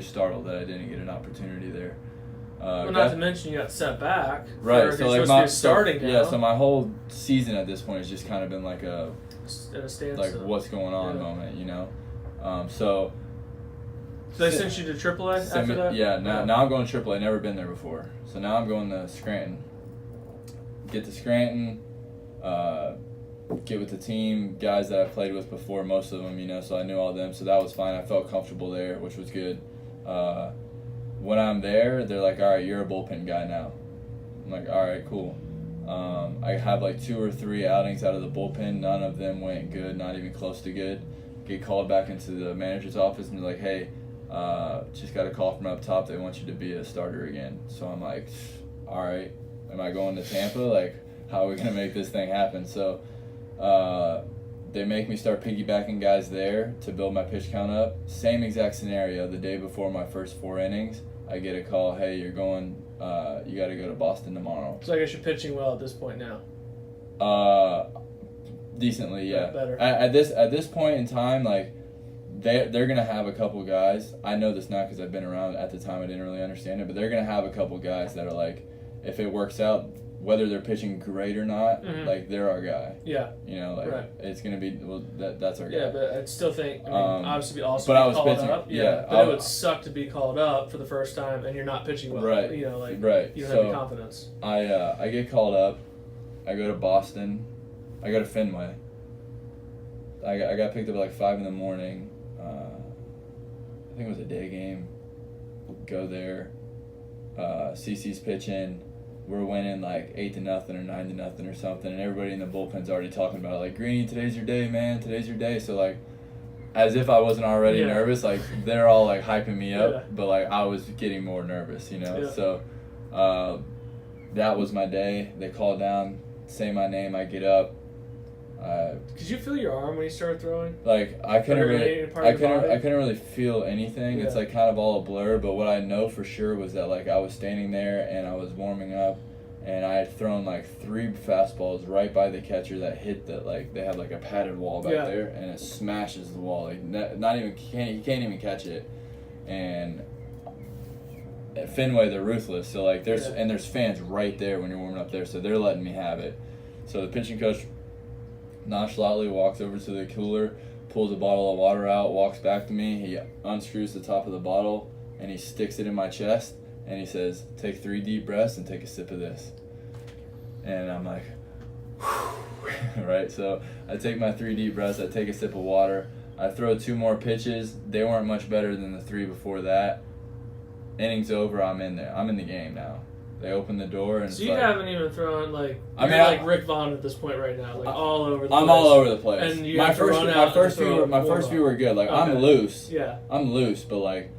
startled that I didn't get an opportunity there. Well, not to mention you got set back. Right. So like starting now. Yeah. So my whole season at this point has just kind of been like a standstill. Like, what's going on moment, you know. So they sent you to AAA after that? Yeah. Now I'm going to AAA. Never been there before. So now I'm going to Scranton. Get to Scranton. Get with the team, guys that I played with before, most of them, you know, so I knew all of them, so that was fine. I felt comfortable there, which was good. When I'm there, they're like, all right, you're a bullpen guy now. I'm like, all right, cool. I have like 2 or 3 outings out of the bullpen. None of them went good, not even close to good. Get called back into the manager's office, and they're like, hey, just got a call from up top. They want you to be a starter again. So I'm like, all right, am I going to Tampa? Like, how are we going to make this thing happen? So they make me start piggybacking guys there to build my pitch count up. Same exact scenario. The day before my first 4 innings, I get a call, hey, you're going, you got to go to Boston tomorrow. So I guess you're pitching well at this point now. Decently, yeah. Better. At this point in time, like, they're gonna have a couple guys. I know this now because I've been around. At the time, I didn't really understand it, but they're gonna have a couple guys that are like, if it works out, whether they're pitching great or not, like, they're our guy. Yeah. You know, like, right. It's gonna be, well, that's our guy. Yeah, but I'd still think, I mean, obviously, be awesome but to I be was called pitching, up. yeah, But it would suck to be called up for the first time and you're not pitching well. Right. You know, like, right. you don't have any confidence. I get called up. I go to Boston. I go to Fenway. I got picked up at like 5 in the morning. I think it was a day game. Go there. CC's pitching. We're winning like 8-0 or 9-0 or something, and everybody in the bullpen's already talking about it. Like, Greene, today's your day, man. Today's your day. So like, as if I wasn't already nervous, like, they're all like hyping me up, but like, I was getting more nervous, you know. So that was my day. They call down, say my name. I get up. Could you feel your arm when you started throwing? Like, I couldn't really feel anything. It's like kind of all a blur, but what I know for sure was that like I was standing there and I was warming up, and I had thrown like 3 fastballs right by the catcher that hit that, like, they have like a padded wall back there, and it smashes the wall. Like, he can't even catch it. And at Fenway, they're ruthless. So like, there's fans right there when you're warming up there, so they're letting me have it. So the pitching coach nonchalantly walks over to the cooler, pulls a bottle of water out, walks back to me. He unscrews the top of the bottle, and he sticks it in my chest, and he says, take 3 deep breaths and take a sip of this. And I'm like, whew. Right? So I take my 3 deep breaths, I take a sip of water, I throw 2 more pitches. They weren't much better than the 3 before that. Innings over, I'm in there. I'm in the game now. They open the door, and so you haven't even thrown like, I mean, like Rick Vaughn at this point right now, like all over the place. I'm all over the place. And you my have to first run out my first few were good. Like, okay. I'm loose. Yeah. I'm loose, but like,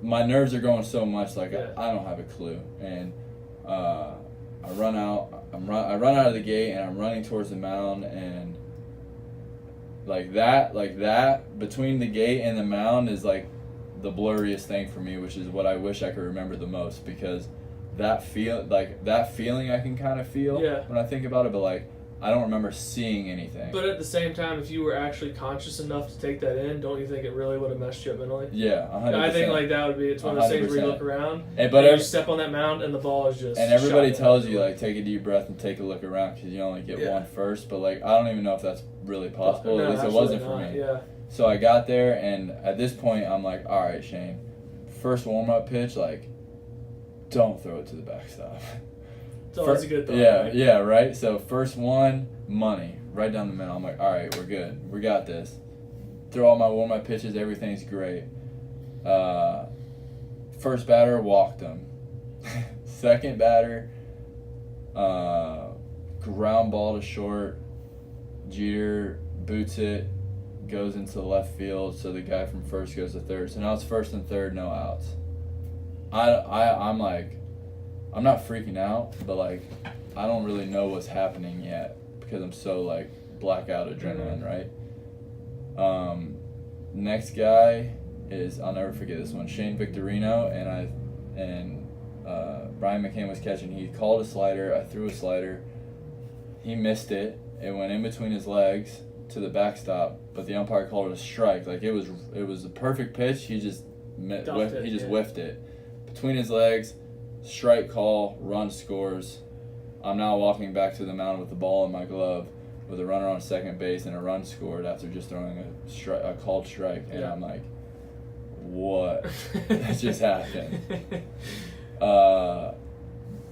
my nerves are going so much, like, I don't have a clue. And I run out. I run out of the gate, and I'm running towards the mound, and like that between the gate and the mound is like the blurriest thing for me, which is what I wish I could remember the most, because that feeling I can kind of feel when I think about it, but like, I don't remember seeing anything. But at the same time, if you were actually conscious enough to take that in, don't you think it really would have messed you up mentally? Yeah, 100%. I think like that would be, it's one of those things where you look around and you step on that mound and the ball is just, and everybody tells you like, take a deep breath and take a look around because you only get one first, but like, I don't even know if that's really possible. At least it wasn't for me. Yeah. So I got there, and at this point, I'm like, all right, Shane, first warm-up pitch, like, don't throw it to the backstop. It's always a good thought. Yeah, right? yeah, right? So first one, money, right down the middle. I'm like, all right, we're good. We got this. Throw all my warm-up pitches, everything's great. First batter, walked him. Second batter, ground ball to short. Jeter boots it, goes into left field, so the guy from first goes to third. So now it's first and third, no outs. I'm like, I'm not freaking out, but like, I don't really know what's happening yet because I'm so like blackout adrenaline, right? Next guy is, I'll never forget this one, Shane Victorino, and Brian McCann was catching. He called a slider. I threw a slider. He missed it. It went in between his legs to the backstop, but the umpire called it a strike. Like it was a perfect pitch. He just whiffed it between his legs. Strike call. Run scores. I'm now walking back to the mound with the ball in my glove, with a runner on second base, and a run scored after just throwing a called strike. And I'm like, what just happened?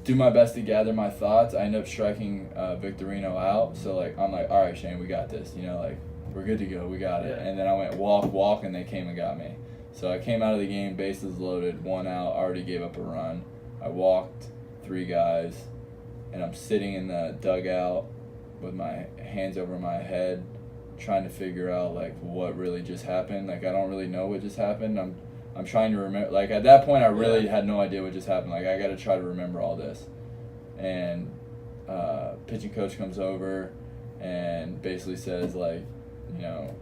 Do my best to gather my thoughts. I end up striking Victorino out. So like I'm like, all right, Shane, we got this. You know, like we're good to go. We got it. And then I went walk, and they came and got me. So I came out of the game, bases loaded, 1 out, already gave up a run. I walked 3 guys, and I'm sitting in the dugout with my hands over my head, trying to figure out like what really just happened. Like I don't really know what just happened. I'm trying to remember. Like at that point, I really had no idea what just happened. Like I got to try to remember all this. And pitching coach comes over and basically says like, you know,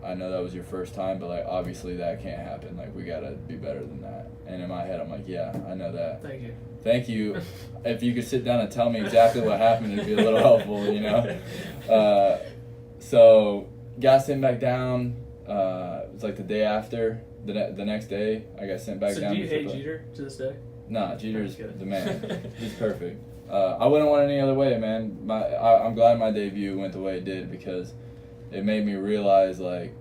I know that was your first time, but like obviously that can't happen. Like we got to be better than that. And in my head, I'm like, yeah, I know that. Thank you. If you could sit down and tell me exactly what happened, it'd be a little helpful, you know. So got sent back down. It was like the day after. The next day, I got sent back down. So do you hate Jeter to this day? Nah, Jeter's the man. He's perfect. I wouldn't want it any other way, man. I'm glad my debut went the way it did because it made me realize, like,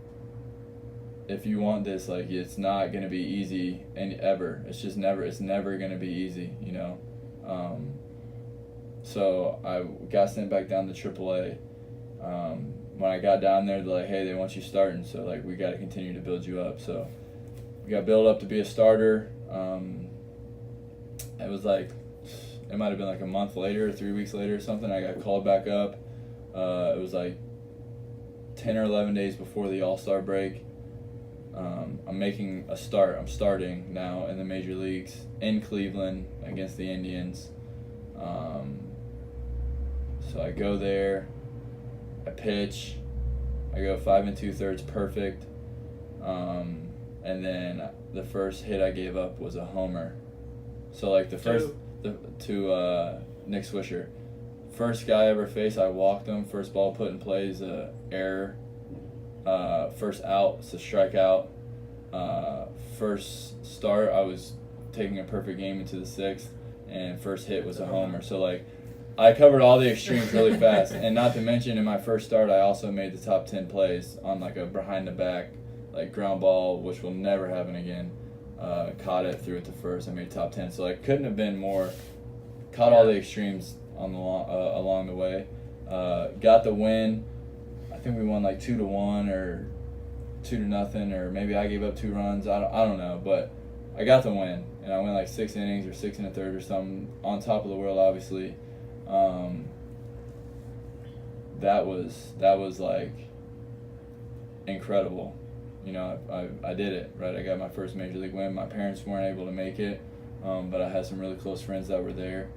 if you want this, like, it's not going to be easy ever. It's just never going to be easy, you know. So I got sent back down to AAA. When I got down there, they're like, hey, they want you starting, so, like, we got to continue to build you up. So we got built up to be a starter. It was like, it might have been like a month later or 3 weeks later or something. I got called back up. It was like 10 or 11 days before the All-Star break. I'm making a start. I'm starting now in the major leagues in Cleveland against the Indians. So I go there. I pitch. I go 5 2/3 perfect. And then the first hit I gave up was a homer. So like to Nick Swisher. First guy I ever faced, I walked him. First ball put in play is a error. First out, it's a strikeout. First start, I was taking a perfect game into the 6th, and first hit was a homer. So like, I covered all the extremes really fast. And not to mention, in my first start, I also made the top 10 plays on like a behind the back, like ground ball, which will never happen again. Caught it, threw it to first. I made top 10. So like, couldn't have been more. Caught all the extremes on the along the way. Got the win. I think we won like 2-1 or 2-0, or maybe I gave up 2 runs. I don't know, but I got the win, and I went like 6 innings or 6 1/3 or something, on top of the world, obviously. That was like incredible. You know, I did it, right? I got my first major league win. My parents weren't able to make it, but I had some really close friends that were there,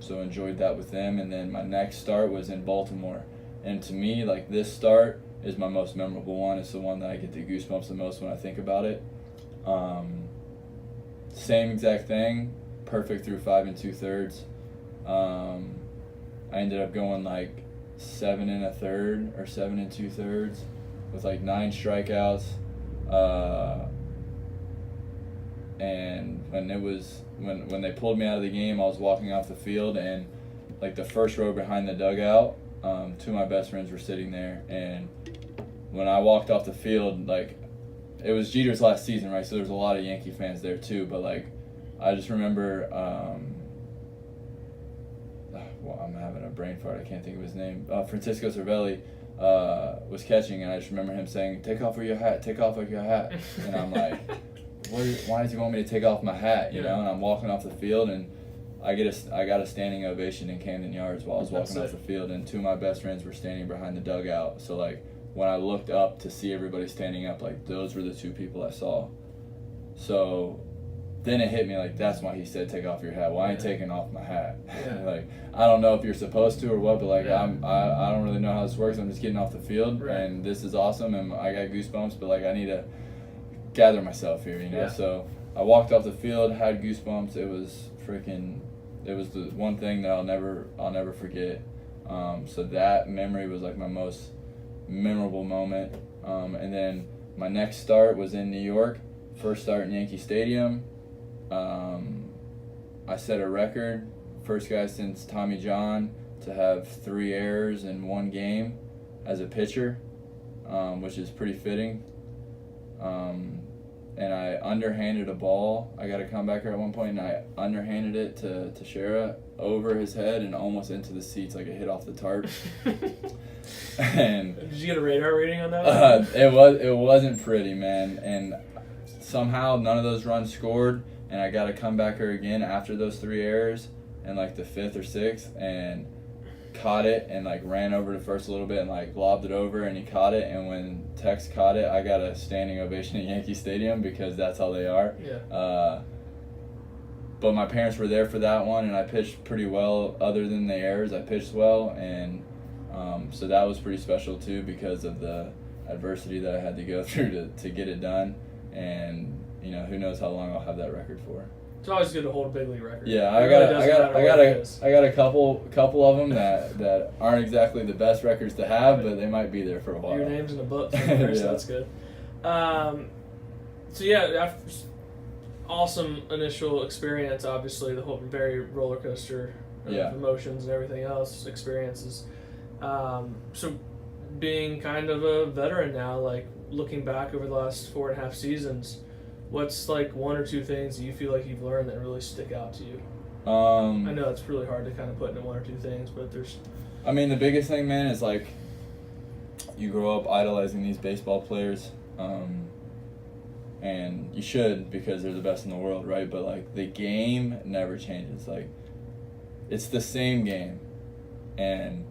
so enjoyed that with them. And then my next start was in Baltimore. And to me, like, this start is my most memorable one. It's the one that I get the goosebumps the most when I think about it. Same exact thing, perfect through 5 2/3. I ended up going like 7 1/3 or 7 2/3 with like 9 strikeouts. And when they pulled me out of the game, I was walking off the field, and like the first row behind the dugout, 2 of my best friends were sitting there, and when I walked off the field, like, it was Jeter's last season, right? So there's a lot of Yankee fans there too. But like, I just remember, well, I'm having a brain fart. I can't think of his name. Francisco Cervelli was catching, and I just remember him saying, "Take off your hat, take off your hat," and I'm like, why does he want me to take off my hat? You know? And I'm walking off the field, and I got a standing ovation in Camden Yards while I was walking off the field, and two of my best friends were standing behind the dugout. So like, when I looked up to see everybody standing up, like, those were the two people I saw. So then it hit me, like, that's why he said take off your hat. Well, I ain't taking off my hat. Like, I don't know if you're supposed to or what, but like, I don't really know how this works. I'm just getting off the field, and this is awesome, and I got goosebumps, but like, I need to gather myself here, you know? So I walked off the field, had goosebumps. It was the one thing that I'll never forget. So that memory was like my most memorable moment. And then my next start was in New York, first start in Yankee Stadium. I set a record, first guy since Tommy John to have 3 errors in one game as a pitcher, which is pretty fitting. And I underhanded a ball. I got a comebacker at one point, and I underhanded it to Teixeira over his head and almost into the seats, like it hit off the tarp. And did you get a radar rating on that? It wasn't pretty, man. And somehow none of those runs scored, and I got a comebacker again after those 3 errors, in like the 5th or 6th, and caught it and like ran over to first a little bit and like lobbed it over, and he caught it. And when Tex caught it, I got a standing ovation at Yankee Stadium, because that's how they are. But my parents were there for that one, and I pitched pretty well. Other than the errors, I pitched well, and so that was pretty special too, because of the adversity that I had to go through to get it done. And you know, who knows how long I'll have that record for. It's always good to hold a big league record. Yeah, I got a couple of them that aren't exactly the best records to have, but they might be there for a while. Your name's in the book, so that's good. So yeah, awesome initial experience. Obviously, the whole very roller coaster of emotions and everything else, experiences. So being kind of a veteran now, like looking back over the last 4.5 seasons, what's like 1 or 2 things that you feel like you've learned that really stick out to you? I know it's really hard to kind of put into 1 or 2 things, but there's... I mean, the biggest thing, man, is like you grow up idolizing these baseball players, and you should, because they're the best in the world, right? But like, the game never changes. Like, it's the same game, and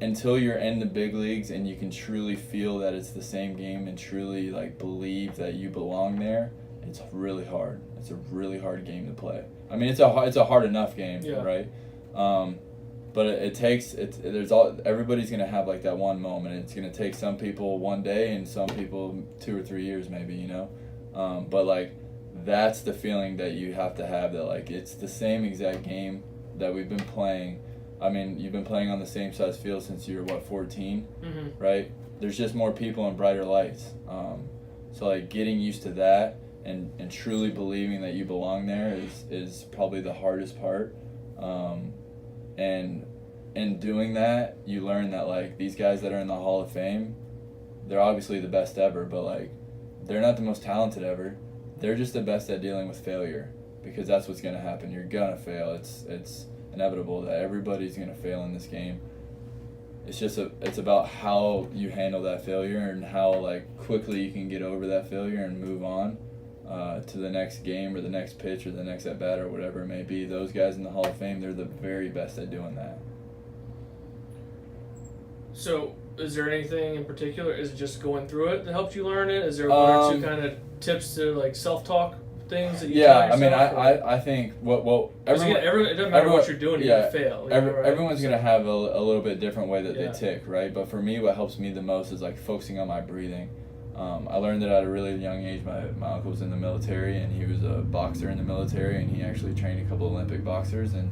until you're in the big leagues and you can truly feel that it's the same game and truly like believe that you belong there, it's really hard. It's a really hard game to play. I mean, it's a hard enough game, right? But everybody's gonna have like that one moment. It's gonna take some people one day and some people 2 or 3 years, maybe, you know. But like, that's the feeling that you have to have, that like, it's the same exact game that we've been playing. I mean, you've been playing on the same size field since you were, 14, right? There's just more people and brighter lights. So, like, getting used to that and truly believing that you belong there is probably the hardest part. And in doing that, you learn that, like, these guys that are in the Hall of Fame, they're obviously the best ever, but, like, they're not the most talented ever. They're just the best at dealing with failure, because that's what's going to happen. You're going to fail. It's inevitable that everybody's going to fail in this game. It's about how you handle that failure and how like quickly you can get over that failure and move on to the next game or the next pitch or the next at bat or whatever it may be. Those guys in the Hall of Fame, they're the very best at doing that. So is there anything in particular? Is it just going through it that helped you learn it? Is there 1 or 2 kind of tips to like self-talk things that you tell yourself? I think it doesn't matter what you're doing, you're gonna fail. Everyone's gonna have a little bit different way that they tick, right? But for me, what helps me the most is like focusing on my breathing. I learned that at a really young age. My uncle was in the military, and he was a boxer in the military, and he actually trained a couple Olympic boxers. And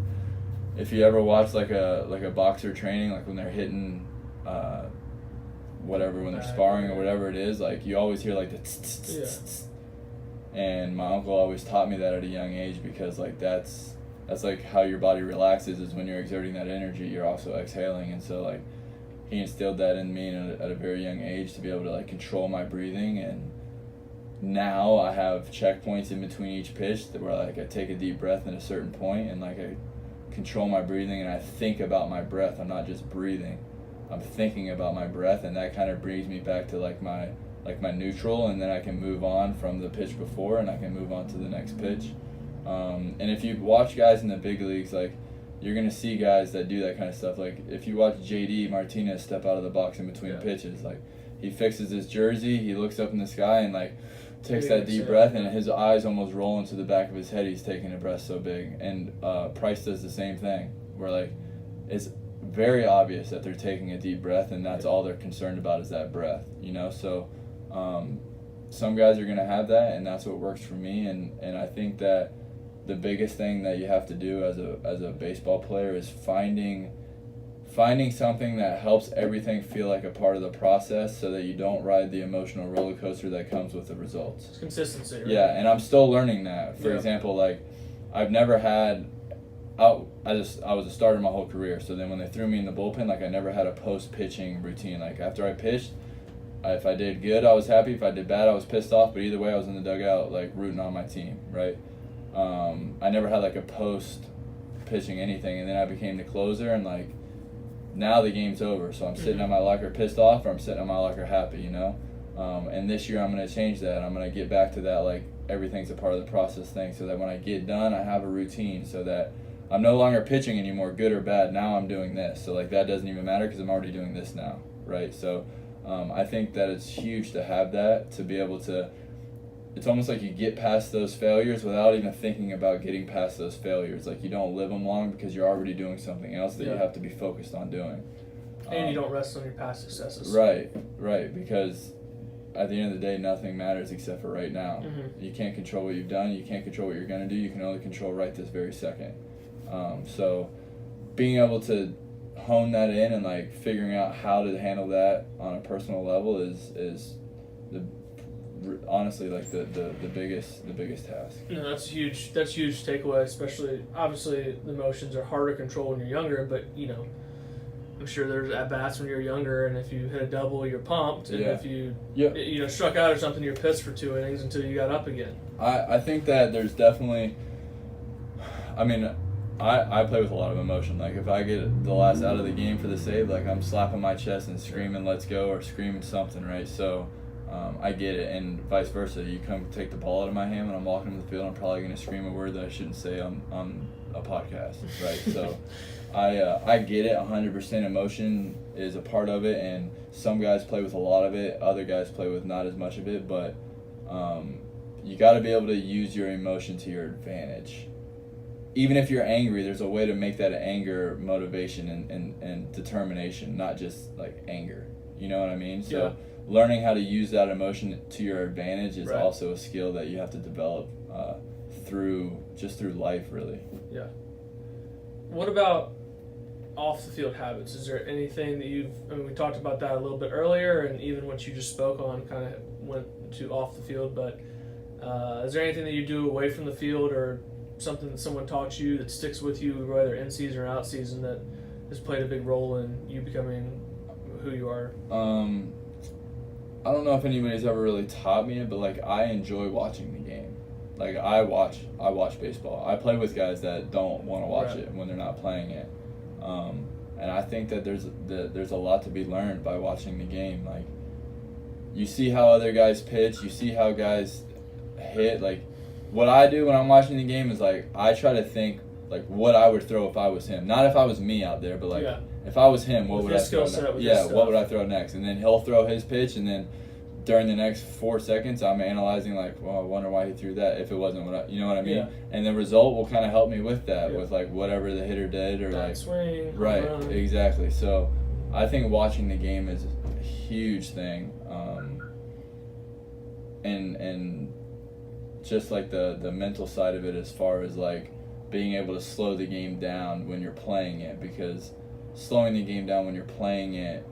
if you ever watch like a boxer training, like when they're hitting when they're sparring or whatever it is, like you always hear like the tss, tss, tss, tss. And my uncle always taught me that at a young age, because like that's like how your body relaxes, is when you're exerting that energy, you're also exhaling. And so like he instilled that in me at a very young age to be able to like control my breathing. And now I have checkpoints in between each pitch where like I take a deep breath at a certain point and like I control my breathing and I think about my breath. I'm not just breathing, I'm thinking about my breath, and that kind of brings me back to like my neutral, and then I can move on from the pitch before and I can move on to the next pitch. And if you watch guys in the big leagues, like you're gonna see guys that do that kind of stuff. Like if you watch JD Martinez step out of the box in between pitches, like he fixes his jersey, he looks up in the sky and like takes that deep breath, and his eyes almost roll into the back of his head. He's taking a breath so big. And Price does the same thing, where like it's very obvious that they're taking a deep breath, and that's all they're concerned about is that breath, you know. So some guys are going to have that, and that's what works for me. And I think that the biggest thing that you have to do as a baseball player is finding something that helps everything feel like a part of the process, so that you don't ride the emotional roller coaster that comes with the results. It's consistency, right? Yeah, and I'm still learning that. For example, like I've never had I was a starter my whole career, so then when they threw me in the bullpen, like I never had a post-pitching routine. Like after I pitched, if I did good, I was happy. If I did bad, I was pissed off. But either way, I was in the dugout like rooting on my team, right? I never had like a post-pitching anything, and then I became the closer, and like now the game's over. So I'm sitting at my locker pissed off, or I'm sitting at my locker happy, you know? And this year I'm going to change that. I'm going to get back to that like everything's a part of the process thing, so that when I get done, I have a routine, so that I'm no longer pitching anymore, good or bad. Now I'm doing this. So like that doesn't even matter because I'm already doing this now, right? So I think that it's huge to have that, to be able to, it's almost like you get past those failures without even thinking about getting past those failures. Like you don't live them long because you're already doing something else that you have to be focused on doing. And you don't rest on your past successes. Right, because at the end of the day, nothing matters except for right now. You can't control what you've done. You can't control what you're going to do. You can only control right this very second. So being able to hone that in and like figuring out how to handle that on a personal level is honestly like the biggest task. No, that's huge takeaway, especially obviously the emotions are harder to control when you're younger, but you know, I'm sure there's at bats when you're younger, and if you hit a double, you're pumped, and if you struck out or something, you're pissed for 2 innings until you got up again. I think that there's definitely, I mean, I play with a lot of emotion. Like if I get the last out of the game for the save, like I'm slapping my chest and screaming "Let's go" or screaming something, right? So I get it, and vice versa. You come take the ball out of my hand when I'm walking in the field, I'm probably gonna scream a word that I shouldn't say on a podcast, right? So I get it. 100% emotion is a part of it, and some guys play with a lot of it. Other guys play with not as much of it, but you got to be able to use your emotion to your advantage. Even if you're angry, there's a way to make that anger motivation and determination, not just like anger. You know what I mean? So learning how to use that emotion to your advantage is also a skill that you have to develop through life, really. Yeah. What about off the field habits? Is there anything that we talked about that a little bit earlier, and even what you just spoke on kind of went to off the field, but is there anything that you do away from the field, or something that someone taught you that sticks with you, whether in season or out season, that has played a big role in you becoming who you are? I don't know if anybody's ever really taught me it, but like I enjoy watching the game. Like I watch baseball. I play with guys that don't want to watch it when they're not playing it, and I think that there's a lot to be learned by watching the game. Like you see how other guys pitch, you see how guys hit. Like what I do when I'm watching the game is like I try to think like what I would throw if I was him. Not if I was me out there, but like if I was him, what would I throw next? What would I throw next? And then he'll throw his pitch, and then during the next 4 seconds, I'm analyzing like, well, I wonder why he threw that if it wasn't what you know what I mean? Yeah. And the result will kind of help me with that, with like whatever the hitter did or that like swing, right, exactly. So I think watching the game is a huge thing, and just like the mental side of it, as far as like being able to slow the game down when you're playing it, because slowing the game down when you're playing it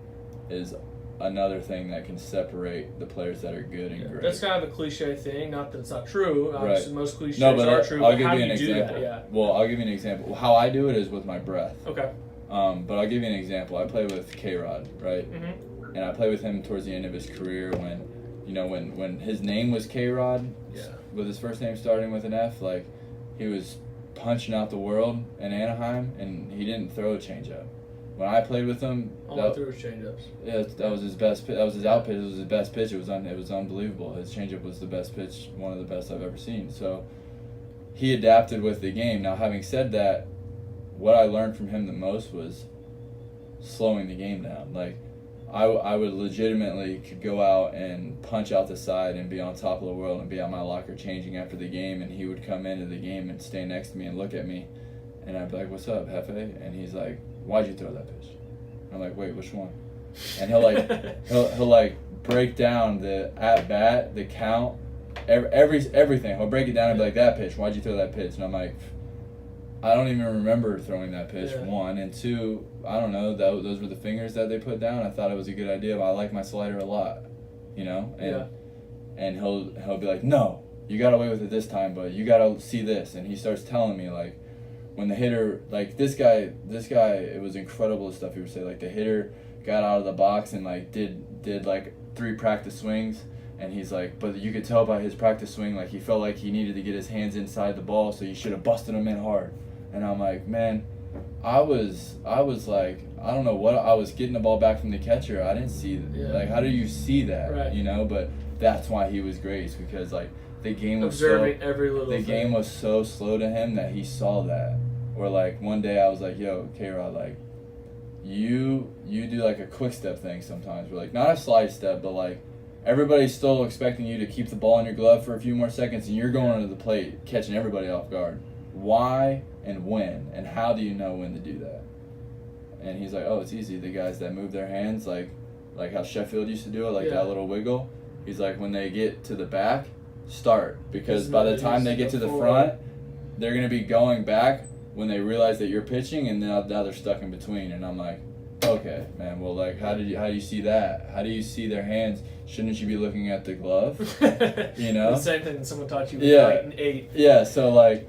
is another thing that can separate the players that are good and great. That's kind of a cliche thing. Not that it's not true. Obviously, most cliches are true. I'll but give how you do an you example. do that? Yeah. Well, I'll give you an example. How I do it is with my breath. Okay. But I'll give you an example. I play with K-Rod, right? Mm-hmm. And I played with him towards the end of his career when his name was K-Rod, with his first name starting with an F, like, he was punching out the world in Anaheim, and he didn't throw a changeup. When I played with him, all I threw was changeups. Yeah, that was his best. That was his out pitch. It was his best pitch. It was unbelievable. His changeup was the best pitch, one of the best I've ever seen. So he adapted with the game. Now, having said that, what I learned from him the most was slowing the game down. Like, I would legitimately could go out and punch out the side and be on top of the world and be at my locker changing after the game, and he would come into the game and stay next to me and look at me, and I'd be like, "What's up, Hefe?" And he's like, "Why'd you throw that pitch?" I'm like, "Wait, which one?" And he'll like he'll like break down the at bat, the count, everything. He'll break it down and be like, "That pitch, why'd you throw that pitch?" And I'm like, I don't even remember throwing that pitch, one. And two, I don't know, those were the fingers that they put down. I thought it was a good idea, but I like my slider a lot, And he'll be like, "No, you got away with it this time, but you got to see this." And he starts telling me, like, when the hitter, like, this guy, it was incredible the stuff he would say. Like, the hitter got out of the box and, like, did like 3 practice swings. And he's like, but you could tell by his practice swing, like, he felt like he needed to get his hands inside the ball, so you should have busted him in hard. And I'm like, man, I was like, I don't know what, I was getting the ball back from the catcher. I didn't see, like, how do you see that, right. But that's why he was great, is because, like, the game was observing every little thing. The game was so slow to him that he saw that. Or, like, one day I was like, "Yo, K-Rod, like, you do, like, a quick step thing sometimes. We're like, not a slide step, but, like, everybody's still expecting you to keep the ball in your glove for a few more seconds, and you're going under the plate, catching everybody off guard. Why and when, and how do you know when to do that?" And he's like, "Oh, it's easy. The guys that move their hands, like how Sheffield used to do it, like that little wiggle." He's like, when they get to the back, start. Because by the time they get to the front, they're going to be going back when they realize that you're pitching, and now they're stuck in between. And I'm like, okay, man, well, like, how do you see that? How do you see their hands? Shouldn't you be looking at the glove? The same thing that someone taught you when in 8. Yeah, so, like,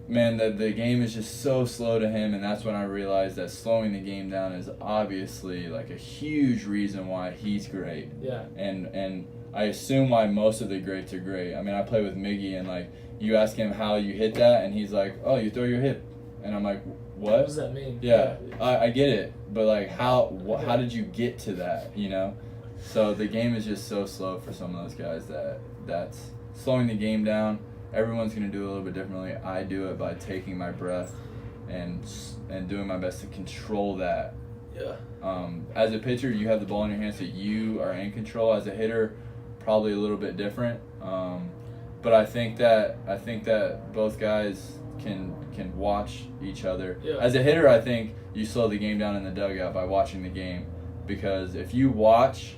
man, the game is just so slow to him, and that's when I realized that slowing the game down is obviously, like, a huge reason why he's great. Yeah. And I assume why most of the greats are great. I mean, I play with Miggy, and, like, you ask him how you hit that, and he's like, "Oh, you throw your hip." And I'm like, "What? What does that mean?" Yeah. I get it, but, like, how did you get to that, So the game is just so slow for some of those guys that's slowing the game down. Everyone's going to do it a little bit differently. I do it by taking my breath and doing my best to control that. Yeah. As a pitcher, you have the ball in your hands, so you are in control. As a hitter, probably a little bit different. But I think that both guys can watch each other. Yeah. As a hitter, I think you slow the game down in the dugout by watching the game, because if you watch,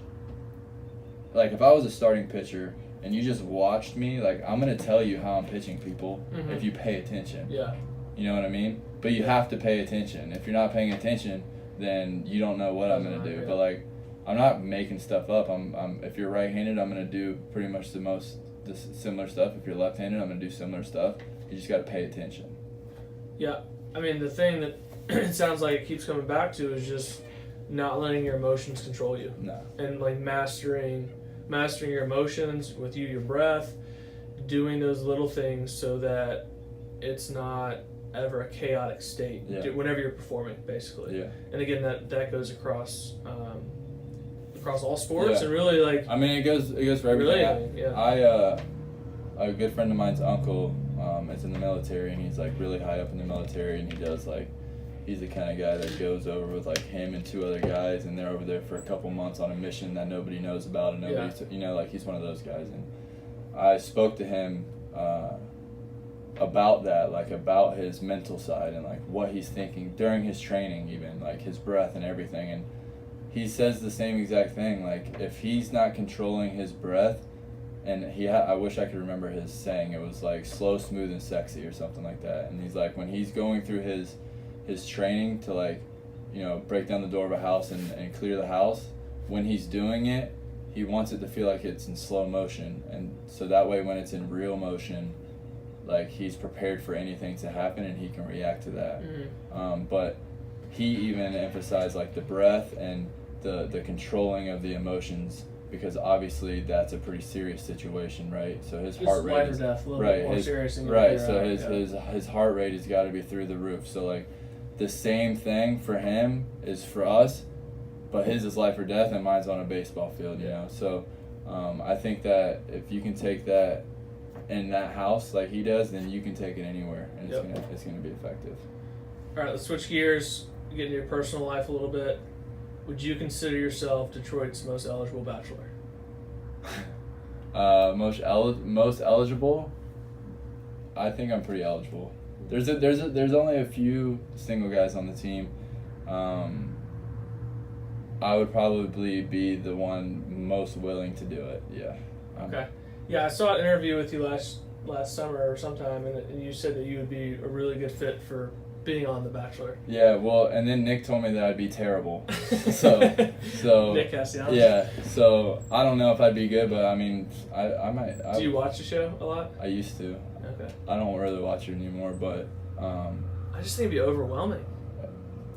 like, if I was a starting pitcher and you just watched me, like, I'm going to tell you how I'm pitching people if you pay attention. Yeah. You know what I mean? But you have to pay attention. If you're not paying attention, then you don't know what I'm going to do. But, like, I'm not making stuff up. If you're right-handed, I'm going to do pretty much the similar stuff. If you're left-handed, I'm going to do similar stuff. You just got to pay attention. Yeah. I mean, the thing that it sounds like it keeps coming back to is just not letting your emotions control you. No. And, like, mastering your emotions with your breath, doing those little things so that it's not ever a chaotic state whenever you're performing, basically. Yeah. And again, that goes across all sports, and really, like, I mean, it goes for everything. Really, A good friend of mine's uncle is in the military, and he's, like, really high up in the military, and he does, like, he's the kind of guy that goes over with, like, him and 2 other guys, and they're over there for a couple months on a mission that nobody knows about, and nobody, like, he's one of those guys. And I spoke to him about that, like, about his mental side and, like, what he's thinking during his training, even, like, his breath and everything. And he says the same exact thing. Like, if he's not controlling his breath, and I wish I could remember his saying. It was, like, slow, smooth, and sexy or something like that. And he's like, when he's going through his training to, like, break down the door of a house and clear the house, when he's doing it, he wants it to feel like it's in slow motion. And so that way, when it's in real motion, like, he's prepared for anything to happen and he can react to that. But he even emphasized like the breath and the controlling of the emotions, because obviously that's a pretty serious situation, right? So his heart rate is life or death, a little right, bit more serious than right. So his heart rate has got to be through the roof. So like the same thing for him is for us, but his is life or death, and mine's on a baseball field. You know, so I think that if you can take that in that house like he does, then you can take it anywhere, and it's gonna be effective. All right, let's switch gears. Get into your personal life a little bit. Would you consider yourself Detroit's most eligible bachelor? Most eligible? I think I'm pretty eligible. There's only a few single guys on the team. I would probably be the one most willing to do it. Yeah. Okay. Yeah, I saw an interview with you last summer or sometime, and you said that you would be a really good fit for being on The Bachelor. Yeah, well, and then Nick told me that I'd be terrible. So Nick Castellanos. Yeah, so I don't know if I'd be good, but I mean, I might. Do you watch the show a lot? I used to. Okay. I don't really watch it anymore, but I just think it'd be overwhelming.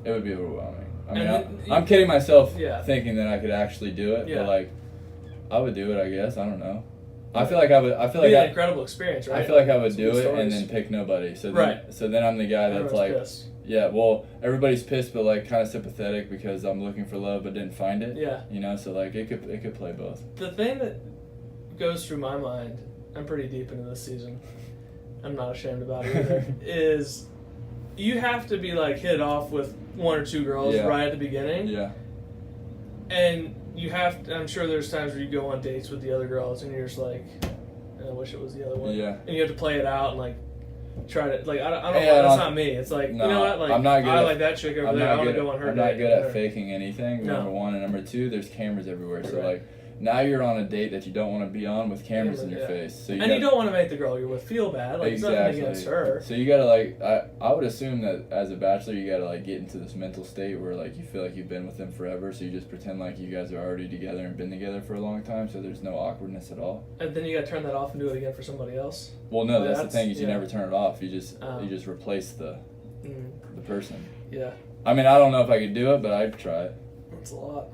It would be overwhelming. I mean, then I'm kidding myself thinking that I could actually do it, Yeah. but like, I would do it, I guess. I don't know. I feel like It'd be an incredible experience, right? I feel like I would Some do good it stories. and then pick nobody. So then, Right. So then I'm the guy that's Everyone's like, pissed. yeah. Well, everybody's pissed, but like kind of sympathetic because I'm looking for love but didn't find it. Yeah. You know, so like it could play both. The thing that goes through my mind, I'm pretty deep into this season, I'm not ashamed about it either, is you have to be like hit off with one or two girls right at the beginning. Yeah. And you have to, I'm sure there's times where you go on dates with the other girls and you're just like, I wish it was the other one. Yeah. And you have to play it out and like try to like I don't Hey, know, that's not me. It's like no, you know what, like I'm not good I at, like that chick over I'm there. not I want to good go on her I'm date. not good at faking anything. No. Number one, and number two, there's cameras everywhere. So Right. like now you're on a date that you don't want to be on with cameras in your Yeah. face. So You don't want to make the girl you're with feel bad. Like it's nothing against her. So you gotta like I would assume that as a bachelor you gotta like get into this mental state where like you feel like you've been with them forever, so you just pretend like you guys are already together and been together for a long time, so there's no awkwardness at all. And then you got to turn that off and do it again for somebody else. Well, no, Like, that's the thing is you yeah. never turn it off. You just replace the person. Yeah. I mean, I don't know if I could do it, but I'd try it. That's a lot.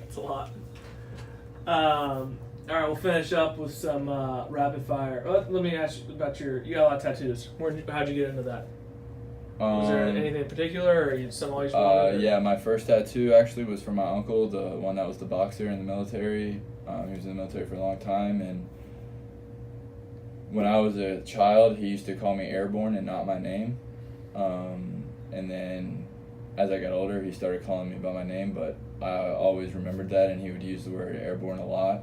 That's a lot. All right, we'll finish up with some rapid fire. Let me ask you about you got a lot of tattoos. How'd you get into that? Was there anything in particular, or you some always wanted? Yeah, my first tattoo actually was from my uncle, the one that was the boxer in the military. He was in the military for a long time, and when I was a child, he used to call me Airborne and not my name. And then as I got older, he started calling me by my name, but I always remembered that, and he would use the word Airborne a lot.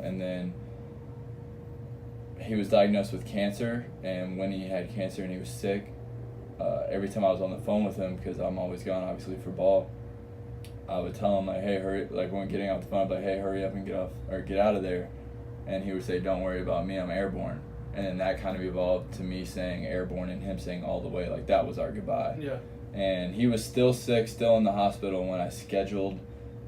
And then he was diagnosed with cancer, and when he had cancer and he was sick, every time I was on the phone with him, because I'm always gone obviously for ball, I would tell him like, hey, hurry, like when getting off the phone, I'd be like, hey, hurry up and get out of there. And he would say, don't worry about me, I'm airborne. And then that kind of evolved to me saying airborne and him saying all the way, like that was our goodbye. Yeah. And he was still sick, still in the hospital when I scheduled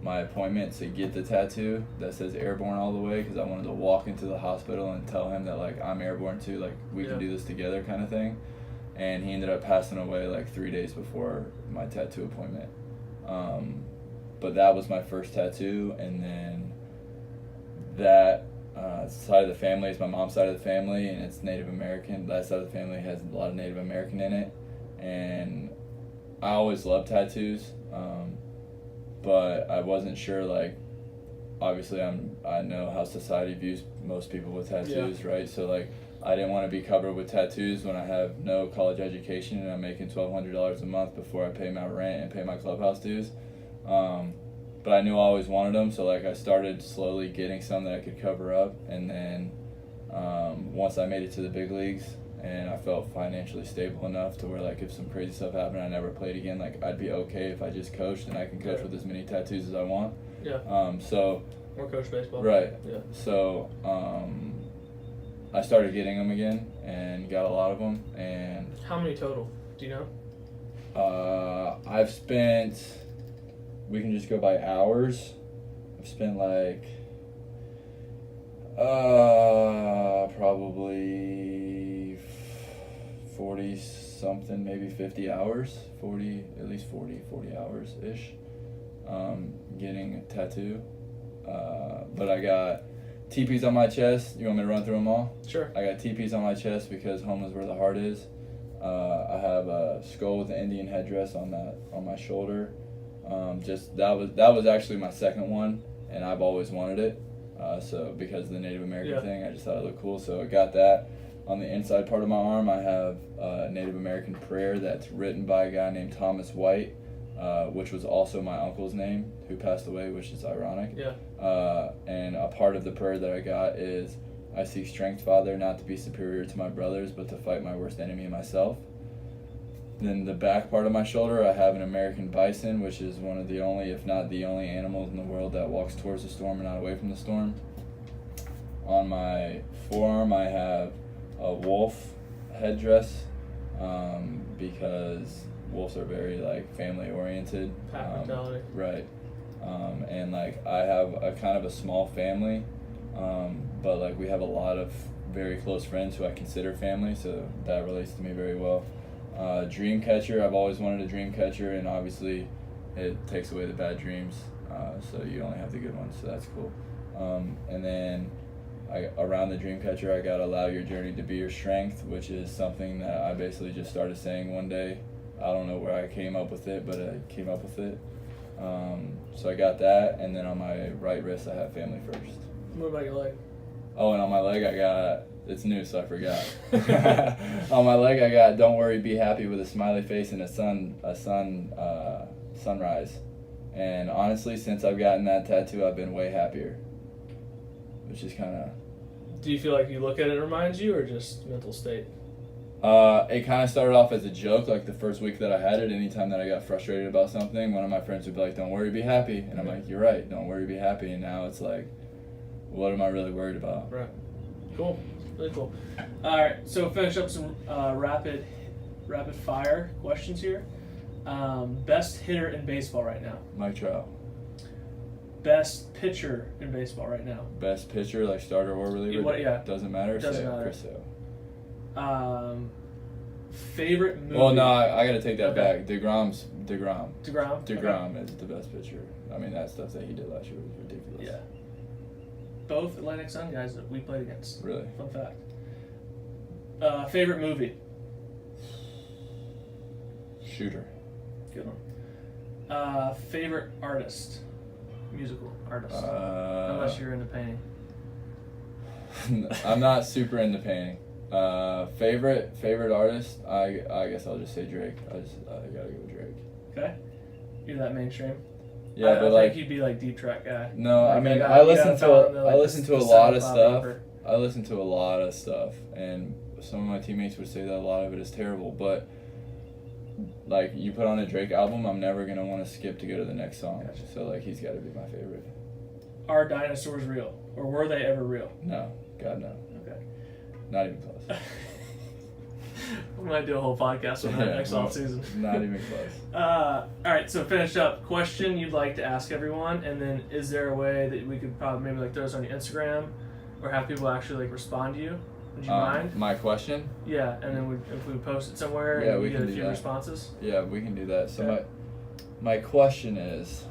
my appointment to get the tattoo that says airborne all the way, because I wanted to walk into the hospital and tell him that like I'm airborne too, like we can do this together kind of thing. And he ended up passing away like 3 days before my tattoo appointment. But that was my first tattoo, and then that side of the family is my mom's side of the family, and it's Native American. That side of the family has a lot of Native American in it, and I always loved tattoos, but I wasn't sure, like, obviously I know how society views most people with tattoos, right? So like I didn't want to be covered with tattoos when I have no college education and I'm making $1,200 a month before I pay my rent and pay my clubhouse dues. But I knew I always wanted them, so like I started slowly getting some that I could cover up, and then once I made it to the big leagues and I felt financially stable enough to where like if some crazy stuff happened I never played again, like I'd be okay if I just coached and I can coach with as many tattoos as I want. Yeah. Or coach baseball. Right. Yeah. So I started getting them again and got a lot of them. And how many total? Do you know? I've spent. We can just go by hours. I've spent like probably 40 something, maybe 50 hours, 40 hours ish, getting a tattoo. But I got teepees on my chest. You want me to run through them all? Sure. I got teepees on my chest because home is where the heart is. I have a skull with an Indian headdress on my shoulder. That was actually my second one, and I've always wanted it. So because of the Native American thing, I just thought it looked cool. So I got that. On the inside part of my arm, I have a Native American prayer that's written by a guy named Thomas White, which was also my uncle's name, who passed away, which is ironic. Yeah. And a part of the prayer that I got is, I seek strength, Father, not to be superior to my brothers, but to fight my worst enemy, myself. Then the back part of my shoulder, I have an American bison, which is one of the only, if not the only, animals in the world that walks towards the storm and not away from the storm. On my forearm, I have a wolf headdress, because wolves are very family oriented. Pack mentality. Right. And I have a kind of a small family, but we have a lot of very close friends who I consider family, so that relates to me very well. Dream catcher, I've always wanted a dream catcher, and obviously it takes away the bad dreams, so you only have the good ones, so that's cool. And then around the dream catcher, I got allow your journey to be your strength, which is something that I basically just started saying one day. I don't know where I came up with it, but I came up with it. So I got that, and then on my right wrist I have family first. What about your leg? Oh, and on my leg I got, it's new, so I forgot. On my leg I got don't worry, be happy, with a smiley face and a sunrise. And honestly, since I've gotten that tattoo, I've been way happier, which is kind of... Do you feel like you look at it reminds you, or just mental state? It kind of started off as a joke, the first week that I had it. Anytime that I got frustrated about something, one of my friends would be like, don't worry, be happy. And I'm like, you're right, don't worry, be happy. And now it's what am I really worried about? Right. Cool. Really cool. All right, so finish up some rapid fire questions here. Best hitter in baseball right now? Mike Trout. Best pitcher in baseball right now? Best pitcher, starter or reliever? Yeah. Doesn't matter? Doesn't matter. Chris Sale. Favorite movie? Well, no, I got to take that Okay. back. DeGrom Okay. is the best pitcher. I mean, that stuff that he did last year was ridiculous. Yeah. Both Atlantic Sun guys that we played against. Really? Fun fact. Favorite movie? Shooter. Good one. Favorite artist? Musical artist. Unless you're into painting. I'm not super into painting. Favorite artist? I guess I'll just say Drake. I gotta go with Drake. Okay. You're that mainstream? Yeah, I think you'd be deep track guy. No, I mean I listen to a lot of stuff. Paper. I listen to a lot of stuff, and some of my teammates would say that a lot of it is terrible. But you put on a Drake album, I'm never gonna want to skip to go to the next song. Gotcha. So he's got to be my favorite. Are dinosaurs real, or were they ever real? No, God no. Okay. Not even close. We might do a whole podcast on that next off season. Not even close. All right, so finish up. Question you'd like to ask everyone, and then is there a way that we could probably maybe throw this on your Instagram, or have people actually respond to you? Would you mind? My question? Yeah, and then if we post it somewhere, Yeah, and we get can a do few that. responses. Yeah, we can do that. So Okay. my question is,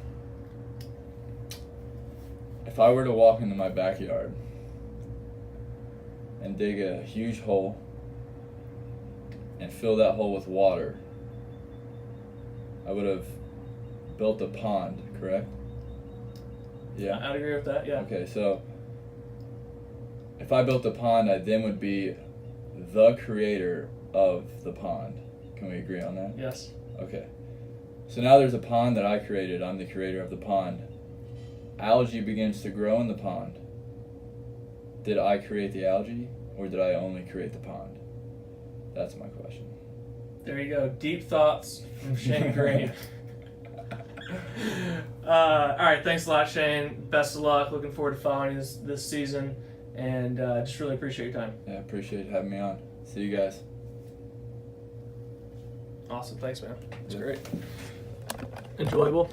if I were to walk into my backyard and dig a huge hole and fill that hole with water, I would have built a pond, correct? Yeah. I'd agree with that. Yeah. Okay, so if I built a pond, I then would be the creator of the pond. Can we agree on that? Yes. Okay. So now there's a pond that I created. I'm the creator of the pond. Algae begins to grow in the pond. Did I create the algae, or did I only create the pond? That's my question. There you go. Deep thoughts from Shane Greene. All right. Thanks a lot, Shane. Best of luck. Looking forward to following you this season, and just really appreciate your time. Yeah, appreciate having me on. See you guys. Awesome. Thanks, man. It's Yeah. great. Enjoyable.